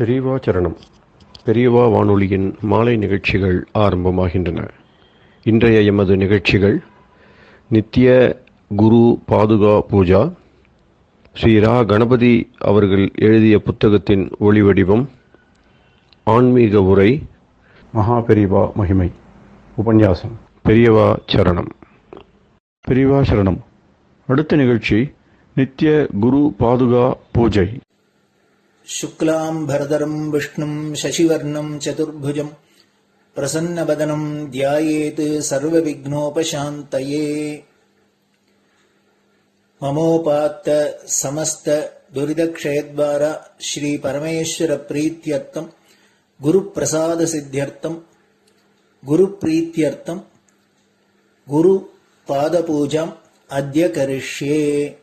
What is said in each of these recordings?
பெரியவா சரணம். பெரியவா வானொலியின் மாலை நிகழ்ச்சிகள் ஆரம்பமாகின்றன. இன்றைய எமது நிகழ்ச்சிகள் நித்திய குரு பாதுகா பூஜா, ஸ்ரீ ரா கணபதி அவர்கள் எழுதிய புத்தகத்தின் ஒளிவடிவம், ஆன்மீக உரை, மகா பெரியவா மகிமை, உபன்யாசம். பெரியவா சரணம். பெரியவா சரணம். அடுத்த நிகழ்ச்சி நித்திய குரு பாதுகா பூஜை. शुक्लां भरदरं विष्णुं शशिवर्णं चतुर्भुजं प्रसन्नवदनं ध्यायेत् सर्वविघ्नोपशान्तये। ममोपात्त समस्त दुरितक्षयद्वारा श्री परमेश्वर प्रीत्यर्थं गुरुप्रसाद सिद्ध्यर्थं गुरुप्रीत्यर्थं गुरुपादपूजाम् अद्य करिष्ये।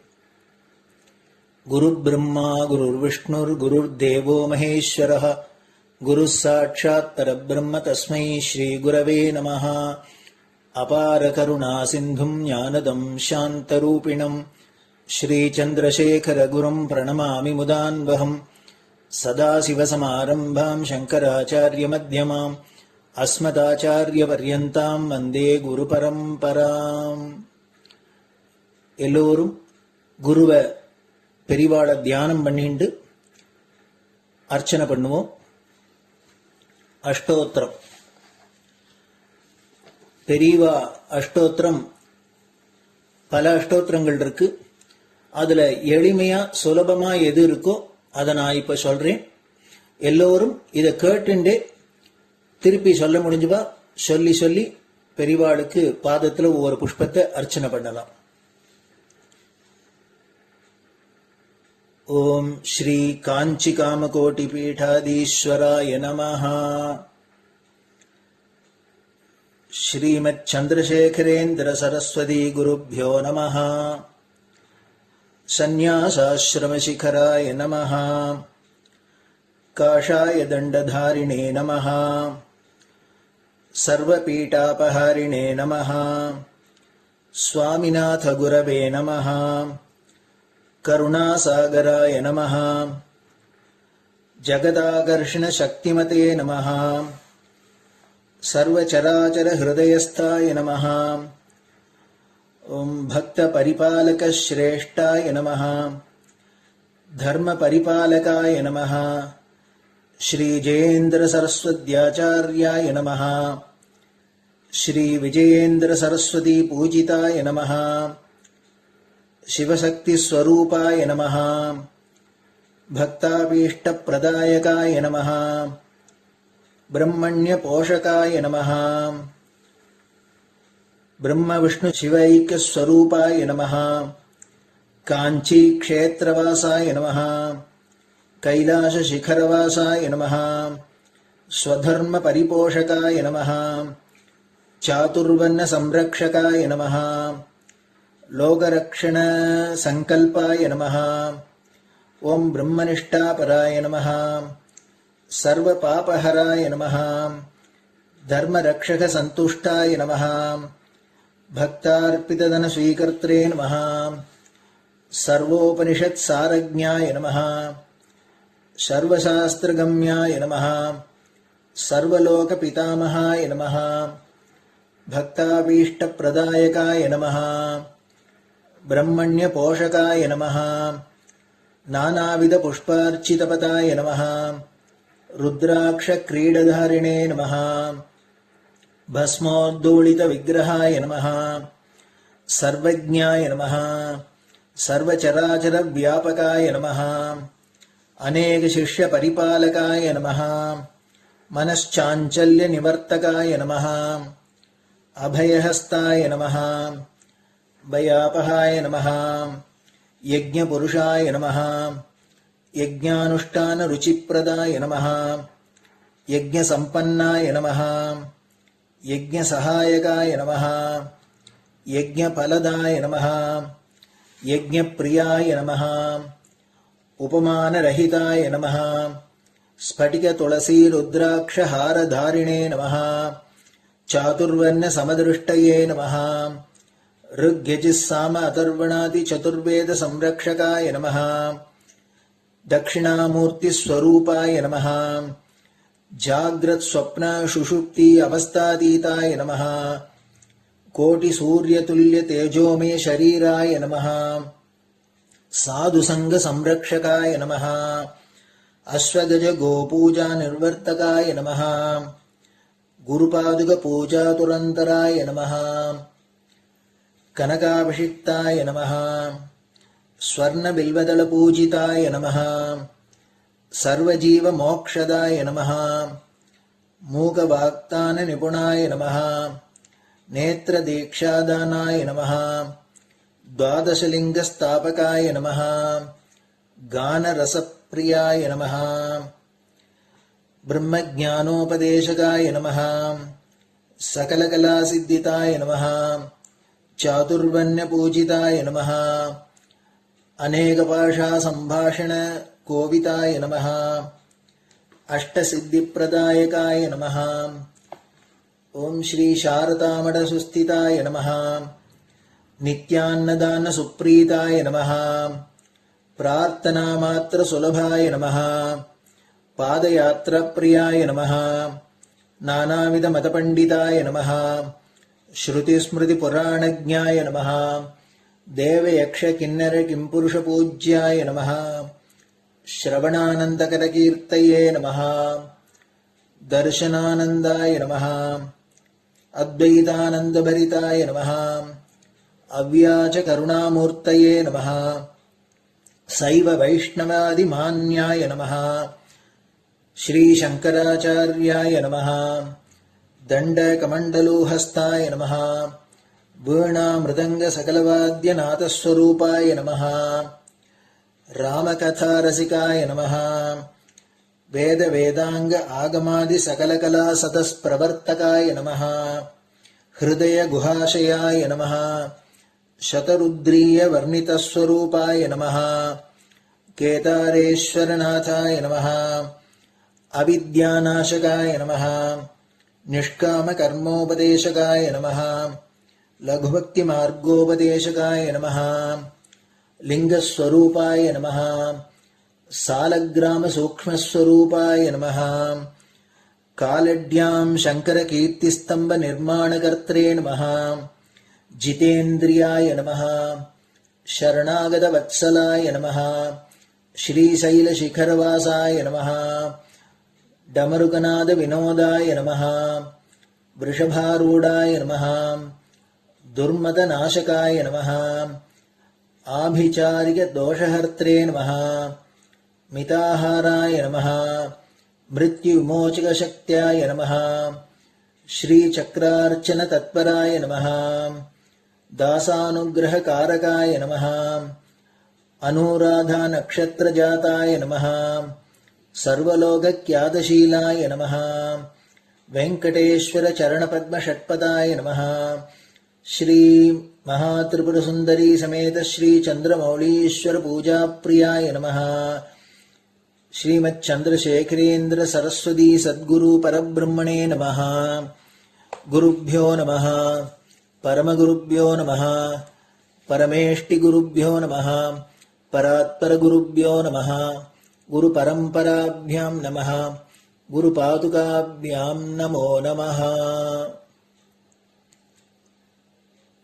गुरुर्ब्रह्मा गुरुर्विष्णुर्गुरुर्देवो महेश्वरः गुरुः साक्षात् परब्रह्म तस्मै श्रीगुरवे नमः। अपारकरुणासिन्धुं ज्ञानदं शान्तरूपिणं श्रीचन्द्रशेखरगुरुं प्रणमामि मुदान्वहम्। सदाशिवसमारम्भां शङ्कराचार्यमध्यमाम् अस्मदाचार्यपर्यन्तां वन्दे गुरुपरम्पराम्. எல்லோரும் குருவை பெரிவாளை தியானம் பண்ணிண்டு அர்ச்சனை பண்ணுவோம். அஷ்டோத்திரம். பெரியவா அஷ்டோத்திரம் பல அஷ்டோத்திரங்கள் இருக்கு. அதுல எளிமையா சுலபமா எது இருக்கோ அதை நான் இப்ப சொல்றேன். எல்லோரும் இதை கேட்டுண்டே திருப்பி சொல்ல முடிஞ்சுவா சொல்லி சொல்லி பெரிவாளுக்கு பாதத்துல ஒவ்வொரு புஷ்பத்தை அர்ச்சனை பண்ணலாம். ओम श्री कांची कामकोटि पीठाधीश्वराय नमः. श्रीमत् चंद्रशेखरेन्द्र सरस्वती गुरुभ्यो नमः. संन्यासाश्रम शिखराय नमः. काषाय दंडधारिणे नमः. सर्वपीठापहारिणे नमः. स्वामिनाथ गुरवे नमः. करुणासागराय नमः. जगदाकर्षण शक्तिमते नमः. सर्वचराचर हृदयस्थाय नमः. ओम भक्त परिपालक श्रेष्ठाय नमः. धर्म परिपालकाय नमः. श्री जयेन्द्र सरस्वत्याचार्याय नमः. श्री विजयेन्द्र सरस्वती पूजिताय नमः. शिवशक्ति स्वरूपाय नमः. भक्ताभीष्ट प्रदायकाय नमः. ब्रह्मण्य पोषकाय नमः. ब्रह्म विष्णु शिवैक्य स्वरूपाय नमः. कांची क्षेत्रवासाय नमः. कैलाश शिखरवासाय नमः. स्वधर्म परिपोषकाय नमः. चातुर्वर्ण संरक्षकाय नमः. लोकरक्षण संकल्पाय नमः. ओम ब्रह्मनिष्ठापराय नमः. सर्वपापहराय नमः. धर्मरक्षक संतुष्टाय नमः. भक्तार्पितधन स्वीकर्त्रे नमः. सर्वोपनिषत् सारज्ञाय नमः. सर्वशास्त्रगम्याय नमः. सर्वलोक पितामहाय नमः. भक्ताभीष्ट प्रदायकाय नमः. ब्रह्मण्य पोषकाय नमः. नानाविध पुष्पार्चितपताय नमः. रुद्राक्ष क्रीडधारिणे नमः. भस्मोद्दोलित विग्रहाय नमः. सर्वज्ञाय नमः. सर्वचराचर व्यापकाय नमः. अनेक शिष्य परिपालकाय नमः. मनश्चाञ्चल्य निवर्तकाय नमः. अभयहस्ताय नमः. भयापहाय नमः. यज्ञपुरुषाय नमः. यज्ञानुष्ठान रुचिप्रदाय नमः. यज्ञसम्पन्नाय नमः. यज्ञसहायकाय नमः. यज्ञफलदाय नमः. यज्ञप्रियाय नमः. उपमानरहिताय नमः. स्फटिक तुलसी रुद्राक्ष हारधारिणे नमः. चातुर्वर्ण समदृष्टये नमः. ऋग्यजुस्साम अथर्वणादि चतुर्वेद संरक्षकाय नमः. दक्षिणामूर्तिस्वरूपाय नमः जाग्रत् स्वप्न सुषुप्ति अवस्थातीताय नमः कोटिसूर्यतुल्यतेजोमय शरीराय नमः साधुसङ्गसंरक्षकाय नमः अश्वगज गोपूजा निर्वर्तकाय नमः गुरुपादुकपूजातुरन्तराय नमः कनकाभिषिक्ताय नमः स्वर्णबिल्वदलपूजिताय नमः सर्वजीवमोक्षदाय नमः मूकवाक्ताननिपुणाय नमः नेत्रदीक्षादानाय नमः द्वादशलिङ्गस्थापकाय नमः गानरसप्रियाय नमः ब्रह्मज्ञानोपदेशकाय नमः सकलकलासिद्धिताय नमः चातुर्वर्ण्यपूजिताय नमः अनेकभाषासम्भाषण कोविताय नमः अष्टसिद्धिप्रदायकाय नमः ओम श्री शारदामठसुस्थिताय नमः नित्यान्नदानसुप्रीताय नमः प्रार्थनामात्रसुलभाय नमः पादयात्राप्रियाय नमः नानाविधमतपण्डिताय नमः श्रुतिस्मृतिपुराणज्ञाय नमः देवयक्षकिन्नरकिंपुरुषपूज्याय नमः श्रवणानन्दकरकीर्तये नमः दर्शनानन्दाय नमः अद्वैतानन्दभरिताय नमः अव्याजकरुणामूर्तये नमः शैव वैष्णवादिमान्याय नमः श्रीशङ्कराचार्याय नमः दण्डकमण्डलोहस्ताय नमः वीणामृदङ्गसकलवाद्यनाथस्वरूपाय नमः रामकथारसिकाय नमः वेदवेदाङ्ग आगमादिसकलकलासतस्प्रवर्तकाय नमः हृदयगुहाशयाय नमः शतरुद्रीयवर्णितस्वरूपाय नमः केदारेश्वरनाथाय नमः अविद्यानाशकाय नमः निष्कामकर्मोपदेशकाय नमः लघुभक्तिमार्गोपदेशकाय नमः लिङ्गस्वरूपाय नमः सालग्रामसूक्ष्मस्वरूपाय नमः कालड्यां शङ्करकीर्तिस्तम्भनिर्माणकर्त्रे नमः जितेन्द्रियाय नमः शरणागतवत्सलाय नमः श्रीशैलशिखरवासाय नमः डमरुकनादविनोदाय नमः वृषभारूढाय नमः दुर्मदनाशकाय नमः आभिचारिकदोषहर्त्रे नमः मिताहाराय नमः मृत्युविमोचकशक्त्याय नमः श्रीचक्रार्चनतत्पराय नमः दासानुग्रहकारकाय नमः अनुराधानक्षत्रजाताय नमः सर्वलोकख्यातशीलाय नमः वेङ्कटेश्वरचरणपद्मषट्पदाय नमः श्री महात्रिपुरसुन्दरी समेत श्री चन्द्रमौलीश्वर पूजाप्रियाय नमः श्रीमच्चन्द्रशेखरेन्द्र सरस्वती सद्गुरु परब्रह्मणे नमः गुरुभ्यो नमः परमगुरुभ्यो नमः परमेष्टिगुरुभ्यो नमः परात्परगुरुभ्यो नमः गुरुपरम्पराभ्यां नमः गुरुपादुकाभ्यां नमो नमः.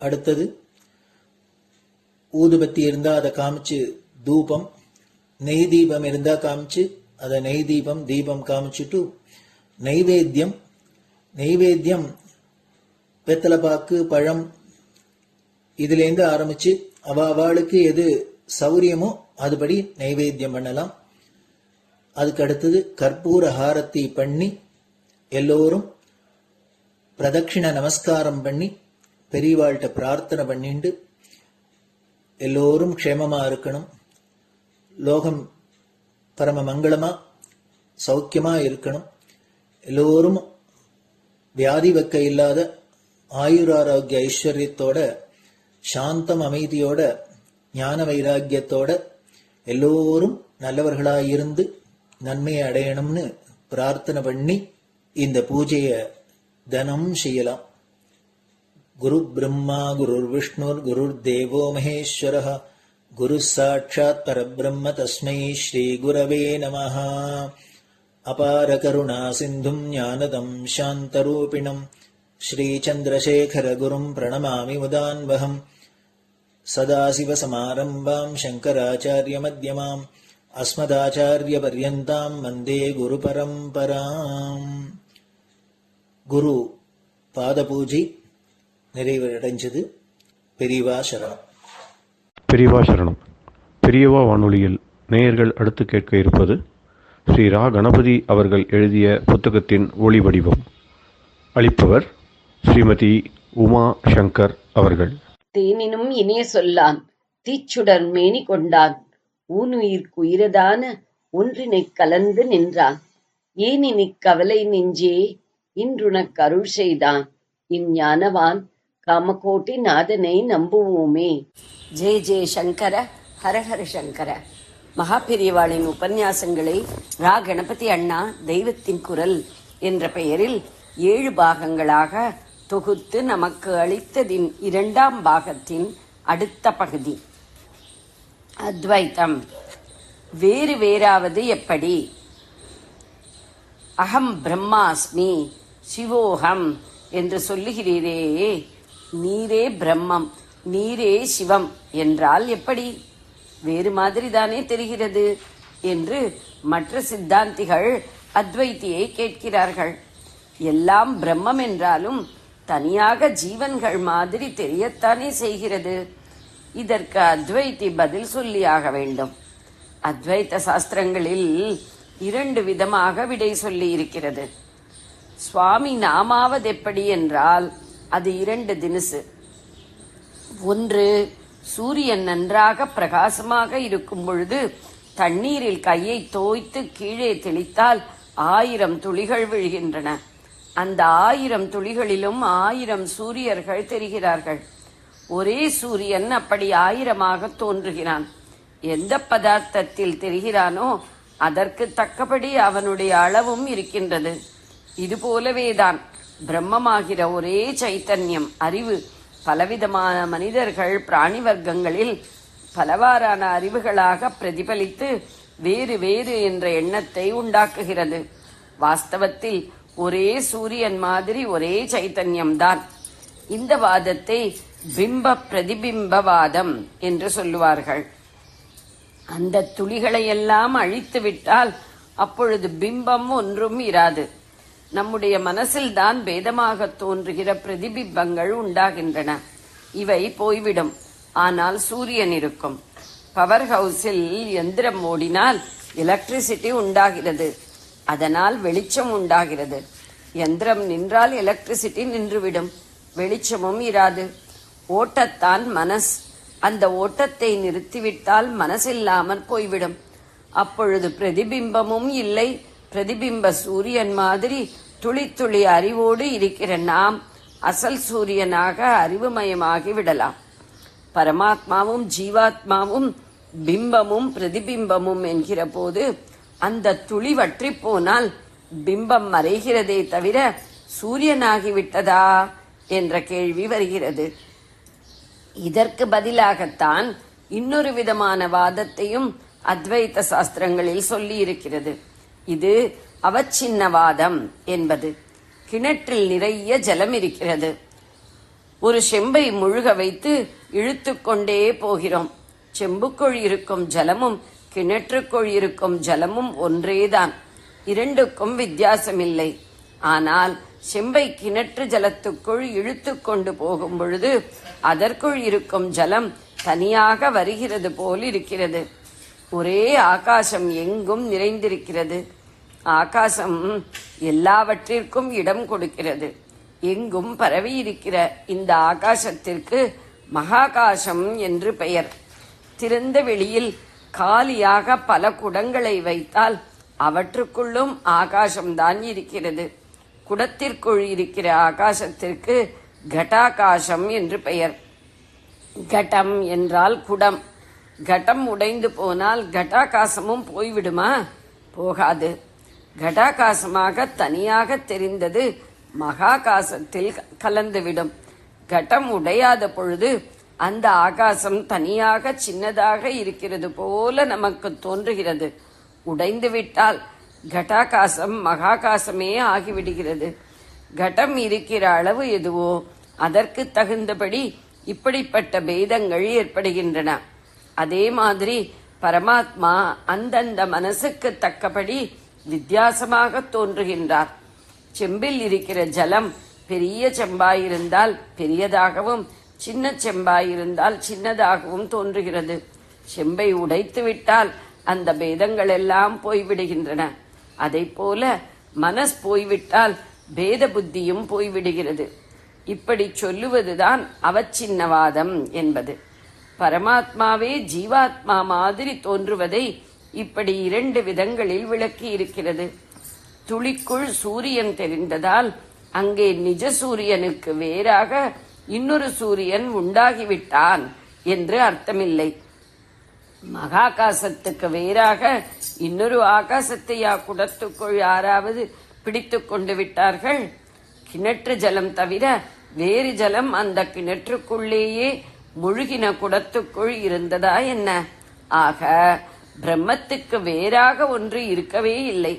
அடுத்தது ஊதுபத்தி இருந்தா அதை காமிச்சு தூபம், நெய் தீபம் இருந்தா காமிச்சு அதை நெய் தீபம் தீபம் காமிச்சுட்டு நைவேத்தியம் வெத்தலைப்பாக்கு பழம் இதுலேருந்து ஆரம்பிச்சு அவளுக்கு எது சௌரியமோ அதுபடி நைவேத்தியம் பண்ணலாம். அதுக்கு அடுத்தது கற்பூர ஹாரத்தி பண்ணி எல்லோரும் பிரதட்சிண நமஸ்காரம் பண்ணி பெரியவாள்கிட்ட பிரார்த்தனை பண்ணிண்டு எல்லோரும் க்ஷேமமா இருக்கணும், லோகம் பரம மங்களமா சௌக்கியமா இருக்கணும், எல்லோரும் வியாதி வெக்க இல்லாத ஆயுராரோக்கிய ஐஸ்வர்யத்தோட சாந்தம் அமைதியோட ஞான வைராக்கியத்தோட எல்லோரும் நல்லவர்களாயிருந்து நன்மையை அடையணும்னு பிரார்த்தனை பண்ணி இந்த பூஜையை தினம் செய்யலாம். குரு பிரம்மா குருர் விஷ்ணுர் குருர் தேவோ மகேஸ்வரः குரு சாட்சாத் பரபிரம்ம தஸ்மை ஸ்ரீ குரவே நமஹ. அபார கருணா சிந்தும் ஞானதம் சாந்தரூபிணம் ஸ்ரீ சந்திரசேகர குரும் பிரணமாமி முதான்வகம். சதாசிவசமாரம்பாம் சங்கராச்சாரிய மத்யமாம் அஸ்மதாச்சாரிய பர்யந்தாம் வந்தே குரு பரம்பராம். குரு பாத பூஜை நிறைவடைஞ்சது. பெரியவா சரணம். பெரியவா சரணம். பெரியவா வானொலியில் நேயர்கள் அடுத்து கேட்க இருப்பது ஸ்ரீ ரா கணபதி அவர்கள் எழுதிய புத்தகத்தின் ஒளி வடிவம். அளிப்பவர் ஸ்ரீமதி உமா சங்கர் அவர்கள். தேனினும் இனிய சொல்லான் தீச்சுடர் மேனி கொண்டான் ஊனுயிர்க்குயிரதான ஒன்றினைக் கலந்து நின்றான் ஏனினிக் கவலை நெஞ்சே இன்றுனக் அருள் செய்தான் இஞ்ஞானவான் காமகோட்டி நாதனை நம்புவோமே. ஜெய ஜெய சங்கர, ஹரஹர சங்கர. மகாபெரியவாளின் உபன்யாசங்களை ரா கணபதி அண்ணா தெய்வத்தின் குரல் என்ற பெயரில் 7 பாகங்களாக தொகுத்து நமக்கு அளித்ததின் 2ஆம் பாகத்தின் அடுத்த பகுதி. அத்வைத்தம் வேறு வேறாவது எப்படி? அகம் பிரம்மாஸ்மி சிவோகம் என்று சொல்லுகிறீரே, நீரே பிரம்மம் நீரே சிவம் என்றால் எப்படி? வேறு மாதிரி தானே தெரிகிறது என்று மற்ற சித்தாந்திகள் அத்வைத்தியை கேட்கிறார்கள். எல்லாம் பிரம்மம் என்றாலும் தனியாக ஜீவன்கள் மாதிரி தெரியத்தானே செய்கிறது. இதற்கு அத்வைத்தி பதில் சொல்லியாக வேண்டும். அத்வைத்த சாஸ்திரங்களில் 2 விதமாக விடை சொல்லி இருக்கிறது. சுவாமி நாமாவது எப்படி என்றால் அது 2 தினுசு. ஒன்று, சூரியன் நன்றாக பிரகாசமாக இருக்கும் பொழுது தண்ணீரில் கையை தோய்த்து கீழே தெளித்தால் 1000 துளிகள் விழுகின்றன. அந்த 1000 துளிகளிலும் 1000 சூரியர்கள் தெரிகிறார்கள். ஒரே சூரியன் அப்படி 1000ஆக தோன்றுகிறான். எந்த பதார்த்தத்தில் தெரிகிறானோ அதற்கு தக்கபடி அவனுடைய அளவும் இருக்கின்றது. இதுபோலவேதான் பிரம்மமாகிற ஒரே சைத்தன்யம், அறிவு பலவிதமான மனிதர்கள் பிராணி வர்க்கங்களில் பலவாறான அறிவுகளாக பிரதிபலித்து வேறு வேறு என்ற எண்ணத்தை உண்டாக்குகிறது. வாஸ்தவத்தில் ஒரே சூரியன் மாதிரி ஒரே சைத்தன்யம்தான். இந்த வாதத்தை பிம்ப பிரதிபிம்பவாதம் என்று சொல்லுவார்கள். அந்த துளிகளையெல்லாம் அழித்து விட்டால் அப்பொழுது பிம்பம் ஒன்றும் இராது. நம்முடைய மனசில்தான் பேதமாக தோன்றுகிற பிரதிபிம்பங்கள் உண்டாகின்றன. இவை போய்விடும். ஆனால் சூரியன் இருக்கும். பவர் ஹவுஸில் எந்திரம் ஓடினால் எலக்ட்ரிசிட்டி உண்டாகிறது. அதனால் வெளிச்சம் உண்டாகிறது. எந்திரம் நின்றால் எலக்ட்ரிசிட்டி நின்றுவிடும், வெளிச்சமும் இராது. ஓட்டத்தான் மனஸ். அந்த ஓட்டத்தை நிறுத்திவிட்டால் மனசில்லாமல் போய்விடும். அப்பொழுது பிரதிபிம்பமும் இல்லை. பிரதிபிம்ப சூரியன் மாதிரி துளி துளி அறிவோடு இருக்கிற நாம் அசல் சூரியனாக அறிவுமயமாகி விடலாம். பரமாத்மாவும் ஜீவாத்மாவும் பிம்பமும் பிரதிபிம்பமும் என்கிற போது அந்த துளி வற்றி போனால் பிம்பம் மறைகிறதே தவிர சூரியனாகிவிட்டதா என்ற கேள்வி வருகிறது. இதற்கு பதிலாகத்தான் இன்னொரு விதமான வாதத்தையும் அத்வைத்த சாஸ்திரங்களில் சொல்லி இருக்கிறது. இது அவச்சின்னவாதம் என்பது. கிணற்றில் நிறைய ஜலம் இருக்கிறது. ஒரு செம்பை முழுக வைத்து இழுத்து கொண்டே போகிறோம். செம்புக்குள் இருக்கும் ஜலமும் கிணற்றுக்குள் இருக்கும் ஜலமும் ஒன்றேதான். 2க்கும் வித்தியாசமில்லை. ஆனால் செம்பை கிணற்று ஜலத்துக்குள் இழுத்து கொண்டு போகும் பொழுது அதற்குள் இருக்கும் ஜலம் தனியாக வருகிறது போல் இருக்கிறது. ஒரே ஆகாசம் எங்கும் நிறைந்திருக்கிறது. ஆகாசம் எல்லாவற்றிற்கும் இடம் கொடுக்கிறது. எங்கும் பரவி இருக்கிற இந்த ஆகாசத்திற்கு மகாகாசம் என்று பெயர். திறந்த வெளியில் காலியாக பல குடங்களை வைத்தால் அவற்றுக்குள்ளும் ஆகாசம்தான் இருக்கிறது. குடத்திற்குள் இருக்கிற ஆகாசத்திற்கு கட்டாகாசம் என்று பெயர். கட்டம் என்றால் குடம். கட்டம் உடைந்து போனால் கட்டாகாசமும் போய்விடுமா? போகாது. கட்டாகாசமாக தனியாக தெரிந்தது மகாகாசத்தில் கலந்துவிடும். கட்டம் உடையாத பொழுது அந்த ஆகாசம் தனியாக சின்னதாக இருக்கிறது போல நமக்கு தோன்றுகிறது. உடைந்து விட்டால் கட்டாகாசம் மகாகாசமே ஆகிவிடுகிறது. கடம் இருக்கிற அளவு எதுவோ அதற்கு தகுந்தபடி இப்படிப்பட்ட பேதங்கள் ஏற்படுகின்றன. அதே மாதிரி பரமாத்மா அந்தந்த மனசுக்கு தக்கபடி வித்தியாசமாக தோன்றுகின்றார். செம்பில் இருக்கிற ஜலம் பெரிய செம்பாயிருந்தால் பெரியதாகவும் சின்ன செம்பாயிருந்தால் சின்னதாகவும் தோன்றுகிறது. செம்பை உடைத்து விட்டால் அந்த பேதங்கள் எல்லாம் போய்விடுகின்றன. அதை போல மனஸ் போய்விட்டால் பேத புத்தியும் போய்விடுகிறது. இப்படி சொல்லுவதுதான் அவச்சின்னவாதம் என்பது. பரமாத்மாவே ஜீவாத்மா மாதிரி தோன்றுவதை இப்படி 2 விதங்களில் விளக்கி இருக்கிறது. துளிக்குள் சூரியன் தெரிந்ததால் அங்கே நிஜ சூரியனுக்கு வேறாக இன்னொரு சூரியன் உண்டாகிவிட்டான் என்று அர்த்தமில்லை. மகாகாசத்துக்கு வேறாக இன்னொரு ஆகாசத்தையா குடத்துக்குள் யாராவது பிடித்து கொண்டு விட்டார்கள்? கிணற்று ஜலம் தவிர வேறு ஜலம் அந்த கிணற்றுக்குள்ளேயே முழுகின குடத்துக்குள் இருந்ததா என்ன? ஆக பிரம்மத்துக்கு வேறாக ஒன்று இருக்கவே இல்லை.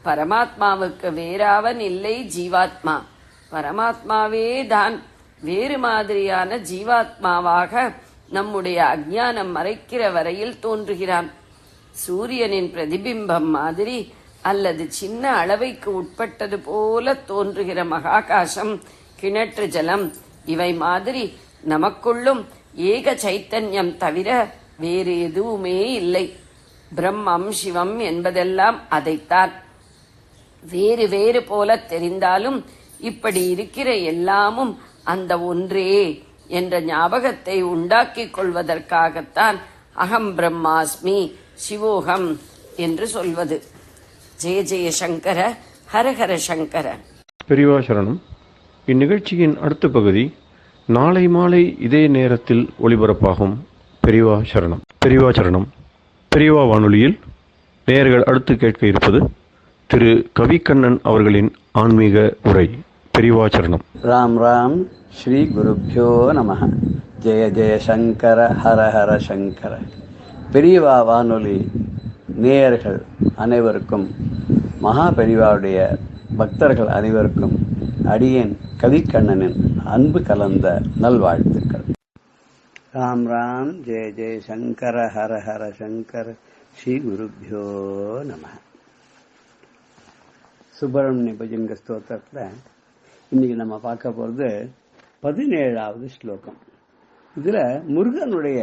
பரமாத்மாவுக்கு வேறாவன் இல்லை ஜீவாத்மா. பரமாத்மாவே தான் வேறு மாதிரியான ஜீவாத்மாவாக நம்முடைய அஞ்ஞானம் மறைக்கிற வரையில் தோன்றுகிறான். சூரியனின் பிரதிபிம்பம் மாதிரி அல்லது சின்ன அளவைக்கு உட்பட்டது போல தோன்றுகிற மகாகாசம், கிணற்று ஜலம் இவை மாதிரி நமக்குள்ளும் ஏக சைத்தன்யம் தவிர வேறு எதுவுமே இல்லை. பிரம்மம் சிவம் என்பதெல்லாம் அதைத்தான். வேறு வேறு போல தெரிந்தாலும் இப்படி இருக்கிற எல்லாமும் அந்த ஒன்றே என்ற ஞாபகத்தை உண்டாக்கிக் கொள்வதற்காகத்தான் அகம் பிரம்மாஸ்மி சிவோகம் என்று சொல்வது. ஜெய ஜெய சங்கர, ஹரஹர சங்கர. பெரியவா சரணம். இந்நிகழ்ச்சியின் அடுத்த பகுதி நாளை மாலை இதே நேரத்தில் ஒளிபரப்பாகும். பெரியவா சரணம். பெரியவா சரணம். பெரியவா வானொலியில் நேயர்கள் அடுத்து கேட்க இருப்பது திரு கவிக்கண்ணன் அவர்களின் ஆன்மீக உரை. பெரியவா சரணம். ராம் ராம். ஸ்ரீ குருப்யோ நமஹ. ஜெய ஜெய சங்கர, ஹர ஹர சங்கர. பெரியவா வானொலி நேயர்கள் அனைவருக்கும், மகா பெரியவாவுடைய பக்தர்கள் அனைவருக்கும் அடியேன் கவிக்கண்ணனின் அன்பு கலந்த நல்வாழ்த்துக்கள். ராம் ராம். ஜெய ஜெய சங்கர, ஹர ஹர சங்கர. ஸ்ரீ குருப்யோ நமஹ. சுப்பிரமணிய பஜங்க ஸ்தோத்திரத்தில் இன்னைக்கு நம்ம பார்க்க போறது 17வது ஸ்லோகம். இதுல முருகனுடைய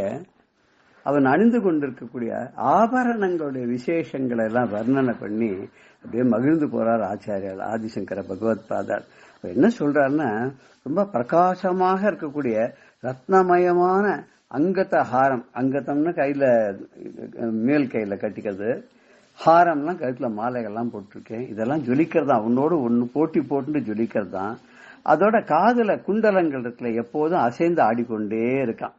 அவன் அணிந்து கொண்டிருக்கக்கூடிய ஆபரணங்களுடைய விசேஷங்களை எல்லாம் வர்ணனை பண்ணி அப்படியே மகிழ்ந்து போறார் ஆச்சாரியார் ஆதிசங்கர பகவத் பாதார். என்ன சொல்றாருன்னா, ரொம்ப பிரகாசமாக இருக்கக்கூடிய ரத்னமயமான அங்கத ஹாரம். அங்கத்தம்னு கையில மேல் கையில கட்டிக்கிறது, ஹாரம்லாம் கழுத்துல மாலைகள்லாம் போட்டிருக்கேன். இதெல்லாம் ஜொலிக்கிறதா, உன்னோடு ஒன்னு போட்டி போட்டு ஜொலிக்கிறதான். அதோட காதுல குண்டலங்கள் இருக்குல்ல, எப்போதும் அசைந்து ஆடிக்கொண்டே இருக்கான்.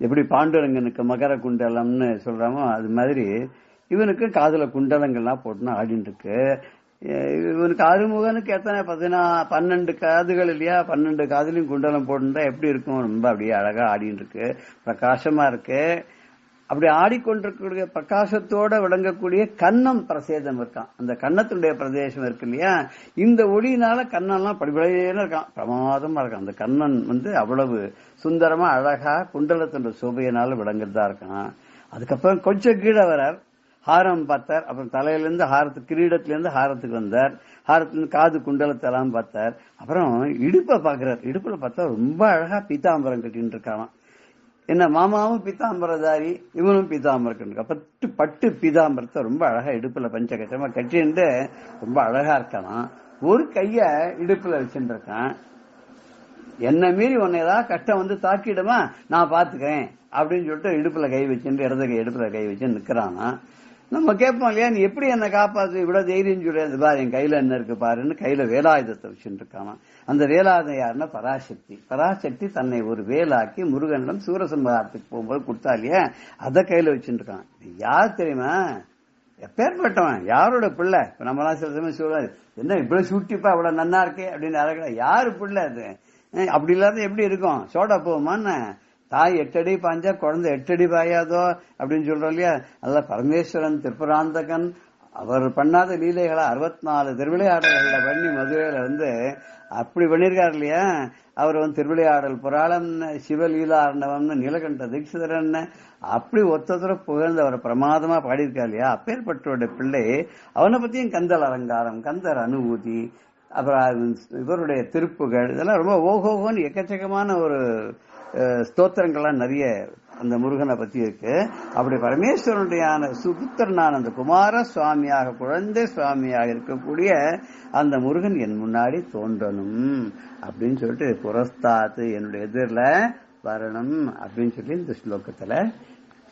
எப்படி பாண்டுரங்கனுக்கு மகர குண்டலம்னு சொல்றாமோ அது மாதிரி இவனுக்கு காதுல குண்டலங்கள்லாம் போட்டுனா ஆடின்னு இருக்கு. இவனுக்கு அறுமுகனுக்கு எத்தனை 12 காதுகள் இல்லையா? 12 காதுலையும் குண்டலம் போட்டுட்டா எப்படி இருக்கும்? ரொம்ப அப்படியே அழகா ஆடின்னு இருக்கு, பிரகாசமா இருக்கு. அப்படி ஆடிக்கொண்டிருக்கக்கூடிய பிரகாசத்தோட விளங்கக்கூடிய கன்னம் பிரசேதம் இருக்கான். அந்த கன்னத்தினுடைய பிரதேசம் இருக்கு இல்லையா, இந்த ஒளியினால கண்ணெல்லாம் படிப்படையான இருக்கான், பிரமாதமா இருக்கான். அந்த கண்ணன் அவ்வளவு சுந்தரமா அழகா குண்டலத்தினுடைய சோபையினால விளங்குறதா இருக்கான். அதுக்கப்புறம் கொஞ்சம் கீழே வரார், ஹாரம் பார்த்தார். அப்புறம் தலையிலிருந்து ஹாரத்துக்கு, கிரீடத்திலிருந்து ஹாரத்துக்கு வந்தார். ஹாரத்திலிருந்து காது குண்டலத்தை எல்லாம் பார்த்தார். அப்புறம் இடுப்பை பாக்குறார். இடுப்புல பார்த்தா ரொம்ப அழகா பீதாம்பரம் கட்டின்னு இருக்கான். என்ன, மாமாவும் பீதாம்பரதாரி, இவனும் பீதாம்பரம் கட்டு, பட்டு பீதாம்பரத்தை ரொம்ப அழகா இடுப்புல பஞ்சகட்டமா கட்டிட்டு ரொம்ப அழகா இருக்கான். ஒரு கைய இடுப்புல வச்சுட்டு இருக்கான். என்ன மீறி உன்னை ஏதாவது கஷ்டம் தாக்கிடுமா, நான் பாத்துக்கிறேன் அப்படின்னு சொல்லிட்டு இடுப்புல கை வச்சுட்டு, இடது கை இடுப்புல கை வச்சு நிக்கிறானா. நம்ம கேட்போம் இல்லையா, நீ எப்படி என்ன காப்பாத்து, இவ்வளவு தைரியம் சொல்லியாது பாரு, என் கையில என்ன இருக்கு பாருன்னு கையில வேலாயுதத்தை வச்சுட்டு இருக்கானா. அந்த வேலாயுதம் யாருன்னா பராசக்தி. பராசக்தி தன்னை ஒரு வேலாக்கி முருகனிடம் சூரசம்ஹாரத்துக்கு போகும்போது கொடுத்தா இல்லையா, அதை கையில வச்சுட்டு இருக்கான். யார் தெரியுமா? எப்பேற்பட்டவன், யாரோட பிள்ளை? இப்ப நம்மளாம் சில சமயம் சொல்லுவாரு, என்ன இவ்வளவு சூட்டிப்பா, இவ்வளவு நன்னா இருக்கே அப்படின்னு அழகா. யாரு பிள்ளை அது? அப்படி இல்லாத எப்படி இருக்கும்? சோடா போகுமான்னு? தாய் 8 அடி பாஞ்சா குழந்தை 8 அடி பாயாதோ அப்படின்னு சொல்றோம் இல்லையா? அதான் பரமேஸ்வரன் திரிபுராந்தகன் அவர் பண்ணாத லீலைகளா 64 திருவிளையாடல்களை பண்ணி மதுரையில அப்படி பண்ணிருக்காரு இல்லையா? அவர் திருவிளையாடல் புராணம், சிவலீலா அர்ணவம்னு நீலகண்ட தீட்சிதரன் அப்படி ஒத்தர புகழ்ந்து அவர் பிரமாதமா பாடியிருக்காரு இல்லையா? அப்பேற்பட்டோட பிள்ளை அவனை பத்தியும் கந்தல் அலங்காரம், கந்தர் அனுபூதி, அப்புறம் இவருடைய திருப்புகள் இதெல்லாம் ரொம்ப ஓகோகோன்னு எக்கச்சக்கமான ஒரு ஸ்தோத்திரங்கள்லாம் நிறைய அந்த முருகனை பத்தி இருக்கு. அப்படி பரமேஸ்வரனுடைய சுபுத்திரனான அந்த குமார சுவாமியாக, குழந்தை சுவாமியாக இருக்கக்கூடிய அந்த முருகன் என் முன்னாடி தோன்றணும் அப்படின்னு சொல்லிட்டு புரஸ்தாத்து என்னுடைய எதிரில் வரணும் அப்படின்னு சொல்லி இந்த ஸ்லோகத்துல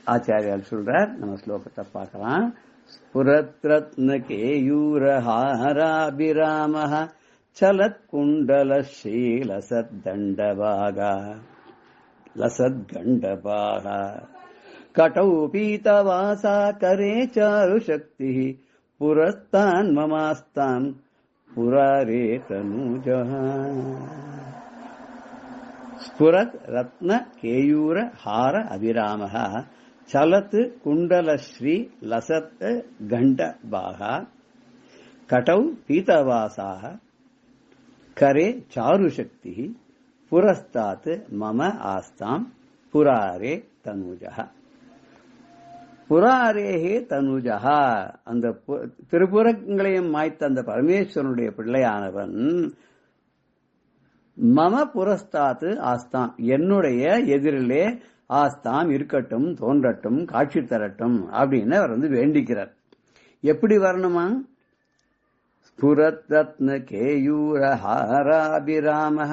ஆச்சாரியால் சொல்றார். நம்ம ஸ்லோகத்தை பார்க்கலாம். ஸ்புரத்ரத்ன கேயூரஹாராபிராமஹ சலத் குண்டல ஸ்ரீலசத் தண்டபாகா லசத்கண்டபாகா கட்டௌ பீதவாசா கரே சாருசக்தி புரஸ்தான் மமாஸ்தாம் புராரே தனுஜஹ. ஸ்புரத் ரத்ன கேயூர ஹார அபிராமஹ சலத் குண்டல ஸ்ரீ லசத் கண்டபாகா கட்டௌ பீதவாசாः கரே சாருசக்தி புரஸ்தாத் மம ஆஸ்தாம் புராரே தனுஜஹ. புராரேஹே தனுஜஹா, அந்த திரிபுரங்களையும் மாய்த்த அந்த பரமேஸ்வரனுடைய பிள்ளையானவன் மம புரஸ்தாத்து ஆஸ்தாம், என்னுடைய எதிரிலே ஆஸ்தாம் இருக்கட்டும், தோன்றட்டும், காட்சி தரட்டும் அப்படின்னு அவர் வேண்டிக்கிறார். எப்படி வரணுமா? ஸ்புரத் ரத்ன கேயூர ஹாராபிராமஹ,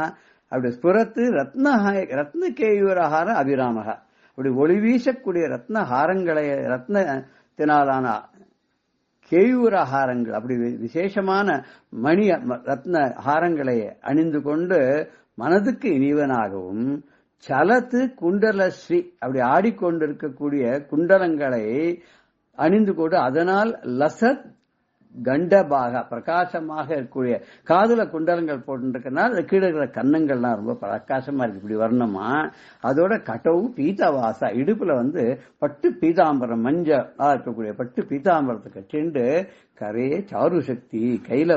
அப்படி ஸ்புரத்து ரத்ன கேயூரஹார அபிராமக, அப்படி ஒளி வீசக்கூடிய ரத்ன ஹாரங்களை, ரத்னத்தினாலான கேயூரஹாரங்கள், அப்படி விசேஷமான மணி ரத்ன ஹாரங்களை அணிந்து கொண்டு மனதுக்கு இனிவனாகவும், சலத்து குண்டல ஸ்ரீ, அப்படி ஆடிக்கொண்டிருக்கக்கூடிய குண்டலங்களை அணிந்து கொண்டு அதனால் லசத் கண்டபாக பிரகாசமாக இருக்கக்கூடிய காதுல குண்டலங்கள் போட்டுருக்கனால அது கீழே இருக்கிற கன்னங்கள்லாம் ரொம்ப பிரகாசமா இருக்கு. இப்படி வரணுமா? அதோட கட்டவும் பீதவாசா, இடுப்புல பட்டு பீதாம்பரம் மஞ்சா இருக்கக்கூடிய பட்டு பீதாம்பரத்தை கட்டிண்டு கரே சாரு சக்தி, கையில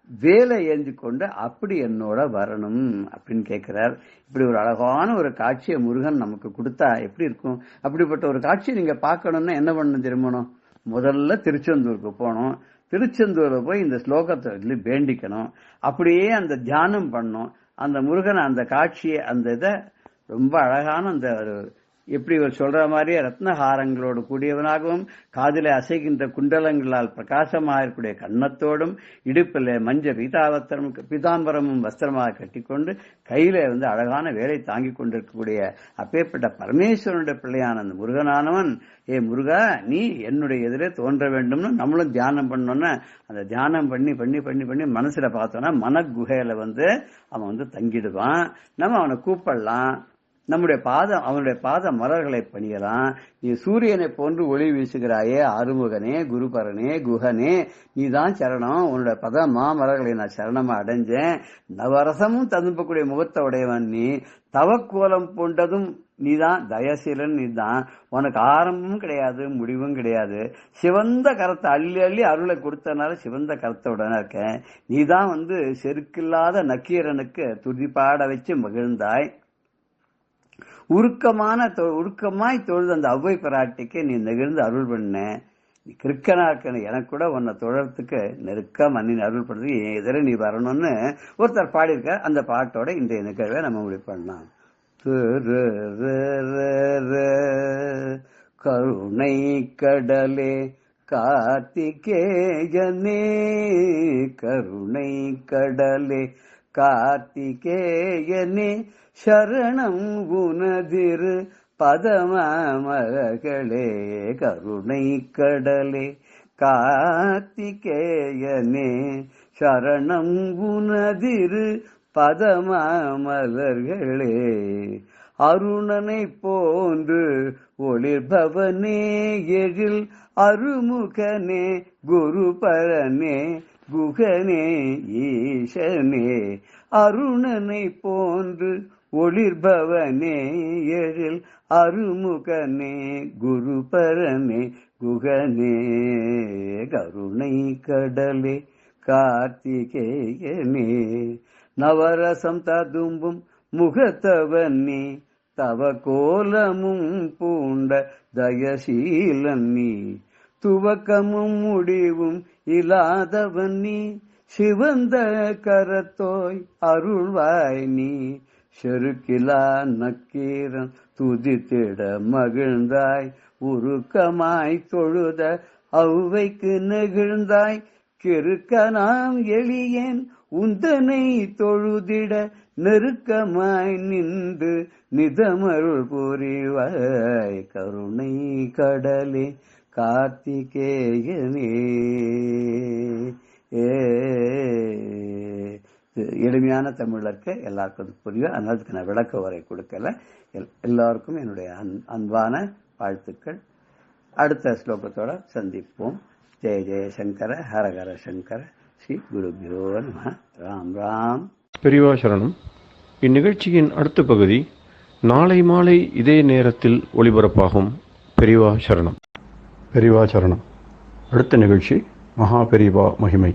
வேலை ஏந்தி கொண்டு அப்படி என்னோட வரணும் அப்படின்னு கேட்கிறார். இப்படி ஒரு அழகான ஒரு காட்சியை முருகன் நமக்கு கொடுத்தா எப்படி இருக்கும்? அப்படிப்பட்ட ஒரு காட்சியை நீங்க பார்க்கணும்னா என்ன பண்ணணும் திரும்பணும்? முதல்ல திருச்செந்தூருக்கு போனோம். திருச்செந்தூர்ல போய் இந்த ஸ்லோகத்தை வேண்டிக்கணும். அப்படியே அந்த தியானம் பண்ணோம். அந்த முருகன் அந்த காட்சியை, அந்த இதை ரொம்ப அழகான அந்த எப்படி சொல்ற மாதிரியே ரத்னஹாரங்களோடு கூடியவனாகவும், காதிலே அசைகின்ற குண்டலங்களால் பிரகாசமாக இருக்கக்கூடிய கன்னத்தோடும், இடுப்பில் மஞ்ச பீதாம்பரமும் வஸ்திரமாக கட்டிக்கொண்டு கையில அழகான வேலை தாங்கி கொண்டிருக்கக்கூடிய அப்பேற்பட்ட பரமேஸ்வரனுடைய பிள்ளையான அந்த முருகனானவன், ஏ முருகா, நீ என்னுடைய எதிரே தோன்ற வேண்டும்னு நம்மளும் தியானம் பண்ணோன்னா, அந்த தியானம் பண்ணி பண்ணி பண்ணி பண்ணி மனசுல பார்த்தோன்னா மனக்குகையில அவன் தங்கிடுவான். நம்ம அவனை கூப்பிடலாம், அவனுடைய பாத மலர்களை பணியலாம். நீ சூரியனை போன்று ஒளி வீசுகிறாயே ஆறுமுகனே, குருபரனே, குஹனே, நீதான் சரணம். உன்னோட மாமலர்களை நான் சரணமா அடைஞ்சேன். நவரசமும் ததும்பக்கூடிய முகத்தை உடையவன் நீ. தவக்கோலம் போன்றதும் நீதான், தயசீலன் நீதான். உனக்கு ஆரம்பமும் கிடையாது, முடிவும் கிடையாது. சிவந்த கரத்தை அள்ளி அள்ளி அருளை கொடுத்தனால சிவந்த கரத்தை உடனே இருக்க. நீதான் செருக்கில்லாத நக்கீரனுக்கு துதிப்பாட வச்சு மகிழ்ந்தாய். உருக்கமாய் தொழுது அந்த அவ்வை பிராட்டிக்கு நீ நெகிழ்ந்து அருள் பண்ண. நீ கிருக்கனா இருக்கணும், எனக்கு கூட உன்னை தொழறதுக்கு நெருக்க மண்ணின் அருள் பண்றது எதிர நீ வரணும்னு ஒருத்தர் பாடியிருக்க. அந்த பாட்டோட இன்றைய நிகழ்வை நம்ம முடிப்பண்ணலாம். கருணை கடலே கார்த்திகேயனே, கருணை கடலே கார்த்திகேயனே, சரணம் உனதிரு பதமமகளே, கருணை கடலே கார்த்திகேயனே, சரணம் உனதிரு பதமமலர்களே, அருணனை போன்று ஒளிர்பவனே, எழில் அருமுகனே, குருபரனே, குகனே ஈசனே அருணனை போன்று ஒளிர்பவனே எழில் அருமுகனே குருபரனே குகனே கருணை கடலே கார்த்திகேயனே நவரசம் ததும்பும் முகத்தவனே தவ கோலமும் பூண்ட தயசீலன் நீ துவக்கமும் முடிவும் இல்லாதவன் நீ சிவந்த கரத்தோய் அருள்வாய் நீ செருக்கிலா நக்கீரன் துதித்திட மகிழ்ந்தாய் உருக்கமாய் தொழுத ஔவைக்கு நெகிழ்ந்தாய் கிறுக்கனாம் எளியேன் உந்தனை தொழுதிட நெருக்கமாய் நின்று நிதமருள் புரிவாய் கருணை கடலே கார்த்திகேயனே. எளிமையான தமிழ்ல இருக்க எல்லாருக்கும் புரியும், அதனால அதுக்கு நான் விளக்க உரை கொடுக்கல. எல்லாருக்கும் என்னுடைய அன்பான வாழ்த்துக்கள். அடுத்த ஸ்லோகத்தோட சந்திப்போம். ஜெய ஜெயசங்கர ஹரஹர சங்கர ஸ்ரீ குருபியோ நமः. ராம் ராம். பெரியவா சரணம். இந்நிகழ்ச்சியின் அடுத்த பகுதி நாளை மாலை இதே நேரத்தில் ஒளிபரப்பாகும். பெரியவா சரணம். பெரியவா சரணம். அடுத்த நிகழ்ச்சி மகா பெரியவா மகிமை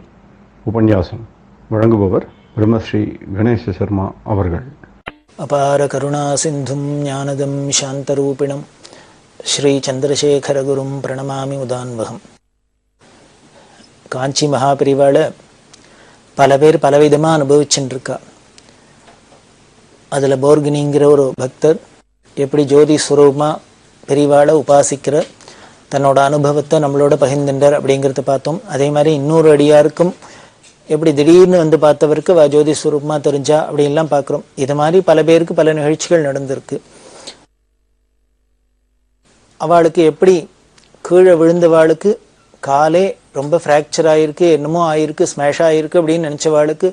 உபன்யாசம். வழங்குபவர் பிரம்மஸ்ரீ கணேச சர்மா அவர்கள். அபார கருணா சிந்தும் ஞானதம் சாந்தரூபிணம் ஸ்ரீ சந்திரசேகரகுரும் பிரணமாமி உதான்வகம். காஞ்சி மகாபெரிவாளை பல பேர் பலவிதமாக அனுபவிச்சுருக்கா. அதில் போர்கினிங்கிற ஒரு பக்தர் எப்படி ஜோதி ஸ்வரூபமாக பெரிவாளை உபாசிக்கிற தன்னோட அனுபவத்தை நம்மளோட பகிர்ந்துட்டார் அப்படிங்கிறத பார்த்தோம். அதே மாதிரி இன்னொரு அடியாருக்கும் எப்படி திடீர்னு வந்து பார்த்தவருக்கு ஜோதி ஸ்வரூபமாக தெரிஞ்சா அப்படின்லாம் பார்க்குறோம். இது மாதிரி பல பேருக்கு பல நிகழ்ச்சிகள் நடந்திருக்கு. அவளுக்கு எப்படி கீழே விழுந்தவாளுக்கு காலே ரொம்ப ஃப்ராக்சர் ஆகிருக்கு, என்னமோ ஆகிருக்கு, ஸ்மேஷ் ஆகிருக்கு அப்படின்னு நினச்சவாளுக்கு